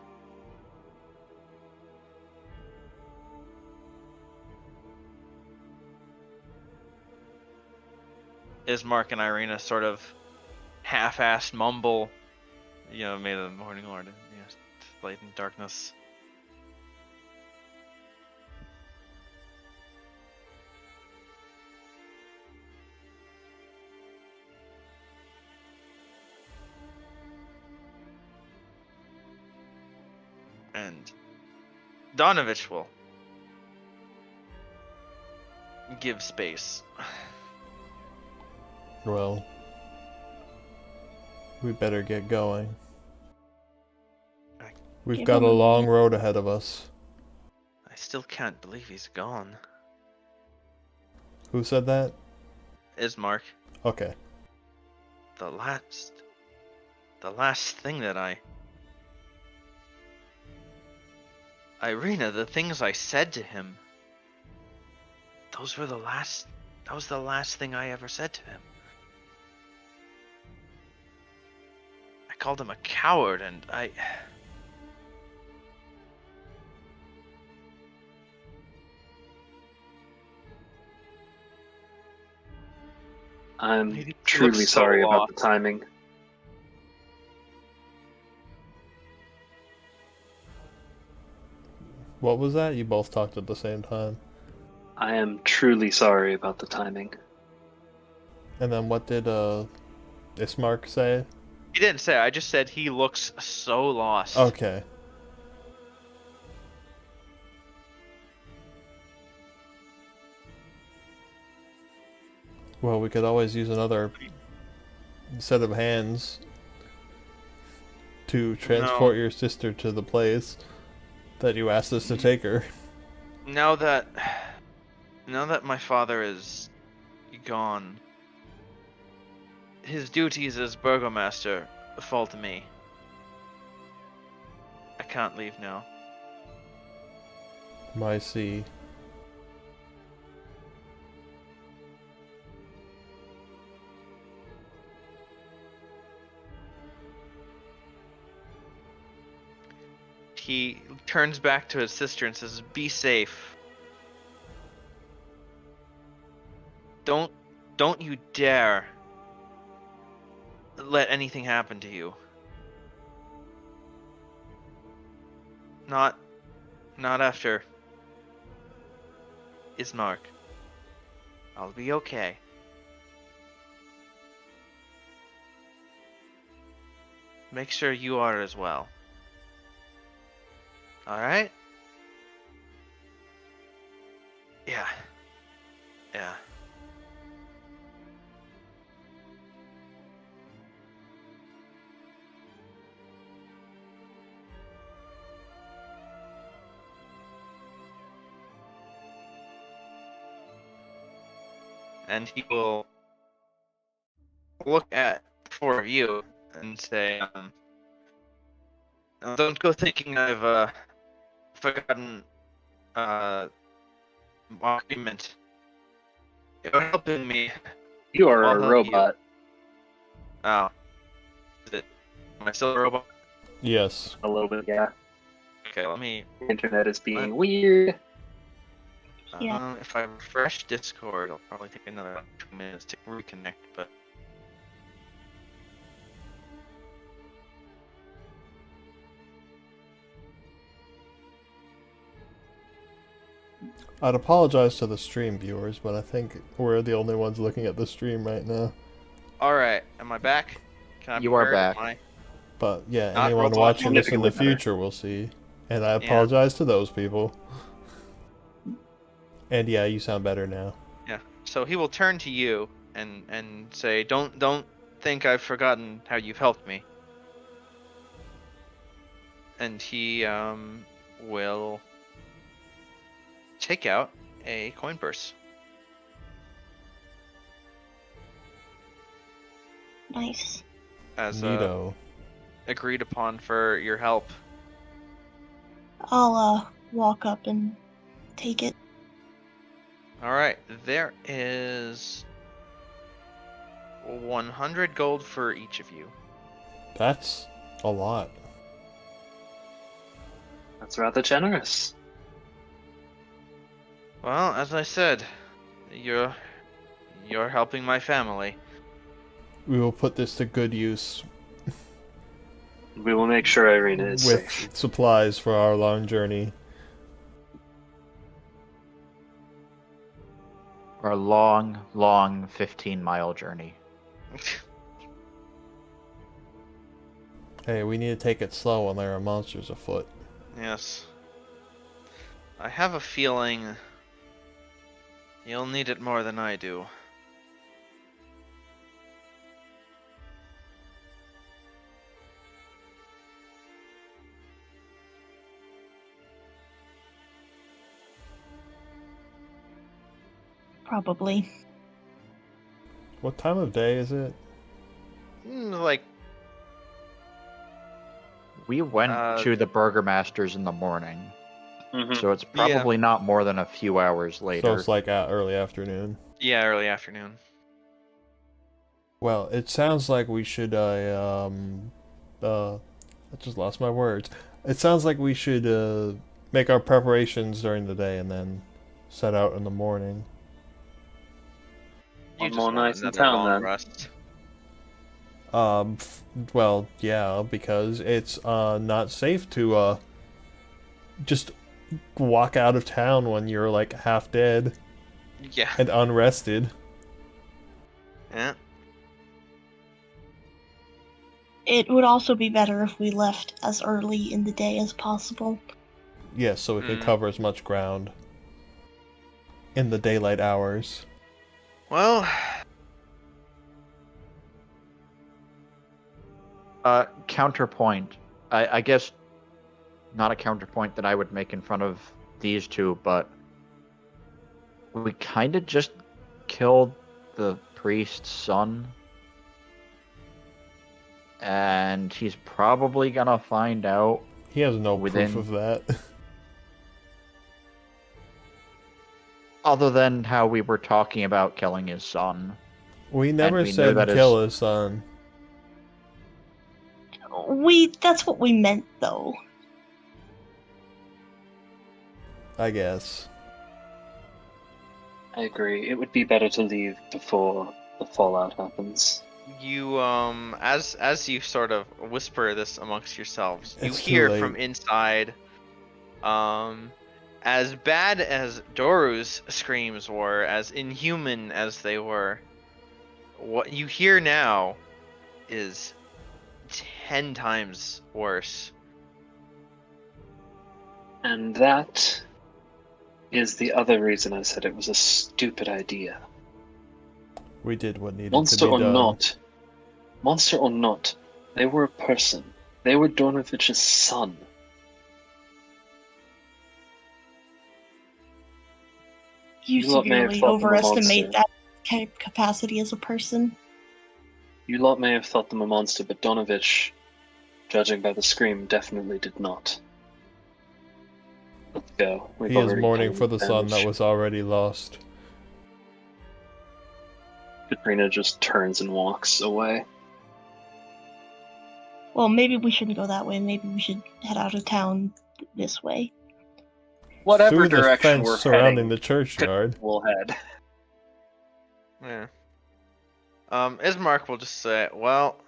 Ismark and Irina sort of half-assed mumble, may the Morninglord light in darkness. And Donovich will give space. Well, we better get going. We've Give got him a a long minute. road ahead of us. I still can't believe he's gone. Who said that? Ismark, Okay. the last thing that Irina, the things I said to him, that was the last thing I ever said to him. I called him a coward, and I'm He looks truly so sorry about lost. the timing. What was that? You both talked at the same time. I am truly sorry about the timing. And then what did Ismark say? He didn't say. I just said he looks so lost. Okay. Well, we could always use another set of hands to transport your sister to the place that you asked us to take her. Now that my father is gone, his duties as Burgomaster fall to me. I can't leave now. I see. He turns back to his sister and says, "Be safe. Don't you dare let anything happen to you. Not after Ismark. I'll be okay." Make sure you are as well. Alright? Yeah. Yeah. And he will look at the four of you and say, don't go thinking I've forgotten my agreement. You're helping me. You are I'll a help you. robot. Oh. Am I still a robot? Yes. A little bit, yeah. Okay, let me... The internet is being weird. Yeah. If I refresh Discord, it'll probably take another 2 minutes to reconnect, but... I'd apologize to the stream viewers, but I think we're the only ones looking at the stream right now. Alright, am I back? Can I be You are heard? back. Am I But yeah, not anyone robot watching this in the significantly better. future will see. And I Yeah. apologize to those people. And yeah, you sound better now. Yeah. So he will turn to you and say, "Don't think I've forgotten how you've helped me." And he will take out a coin purse. Nice. As Neato. agreed upon for your help. I'll walk up and take it. Alright, there is 100 gold for each of you. That's a lot. That's rather generous. Well, as I said, you're helping my family. We will put this to good use We will make sure Irina is with safe. supplies for our long journey. Our long, long 15-mile journey. Hey, we need to take it slow when there are monsters afoot. Yes. I have a feeling you'll need it more than I do. Probably. What time of day is it? Like, We went Uh, to the Burgomaster's in the morning, Mhm. so it's probably not more than a few hours So later. it's like early afternoon. yeah, early afternoon. Well, it sounds like we should, I just lost my words. It sounds like we should, make our preparations during the day and then set out in the morning. You One just more want night in another town, long then. rest. Well, yeah, because it's, not safe to, just walk out of town when you're, like, half dead Yeah. and unrested. Yeah. It would also be better if we left as early in the day as possible. Yes, so we could Mm. cover as much ground in the daylight hours. Well, Counterpoint. I guess not a counterpoint that I would make in front of these two, but we kind of just killed the priest's son. And he's probably gonna find out. He has no Within- proof of that. Other than how we were talking about killing his son. We never we know said that kill his son. That's what we meant, though. I guess. I agree. It would be better to leave before the fallout happens. you as you sort of whisper this amongst yourselves, you It's too hear late. from inside, as bad as Doru's screams were, as inhuman as they were, what you hear now is 10 times worse. And that is the other reason I said it was a stupid idea. We did what needed Monster to be or done. not, they were a person. They were Dornovich's son. You You lot may have severely thought them a overestimate monster. that capacity as a person. You lot may have thought them a monster, but Donovich, judging by the scream, definitely did not. Let's go. We've He is already mourning done for the son that damage. was already lost. Katrina just turns and walks away. Well, maybe we shouldn't go that way. Maybe we should head out of town this way. Whatever Through the direction fence we're surrounding heading, the churchyard. we'll head. Yeah. Ismark will just say, well,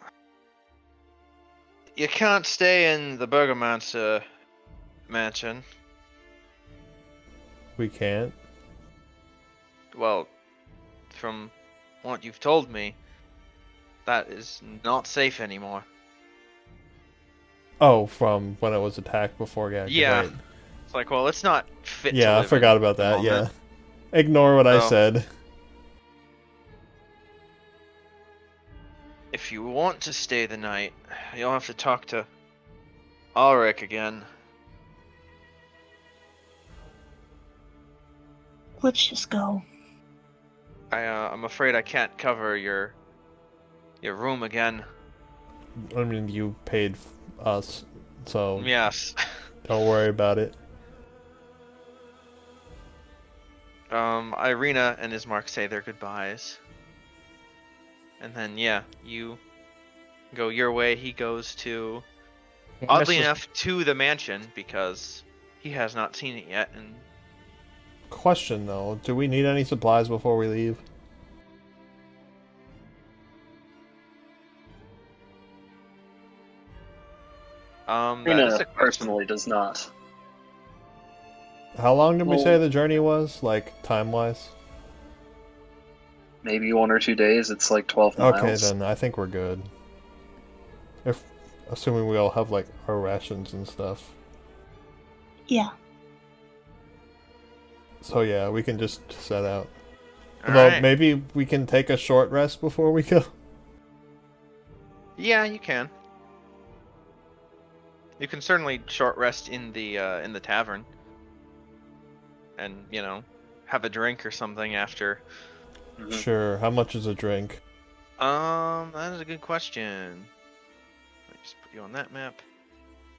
you can't stay in the Burgomaster mansion. We can't? Well, from what you've told me, that is not safe anymore. Oh, from when it was attacked before, yeah, Yeah. right. It's like, well, it's not fit to Yeah, I live forgot in about at the that, yeah. moment. Ignore what I So- said. If you want to stay the night, you'll have to talk to Ulrich again. Let's just go. I'm afraid I can't cover your room again. I mean, you paid us, so Yes. don't worry about it. Irina and Ismark say their goodbyes. And then, yeah, you go your way. He goes to, oddly enough, to the mansion because he has not seen it yet. And Question, though. Do we need any supplies before we leave? that is Rena a question. personally does not. How long did we Well- say the journey was? Like, time-wise? Maybe 1 or 2 days. It's like 12 miles. Okay, then I think we're good. Assuming we all have, like, our rations and stuff. Yeah. So yeah, we can just set out. All Although, right. maybe we can take a short rest before we go. Yeah, you can. You can certainly short rest in the tavern, and have a drink or something after. Mhm. Sure, how much is a drink? That is a good question. Let me just put you on that map.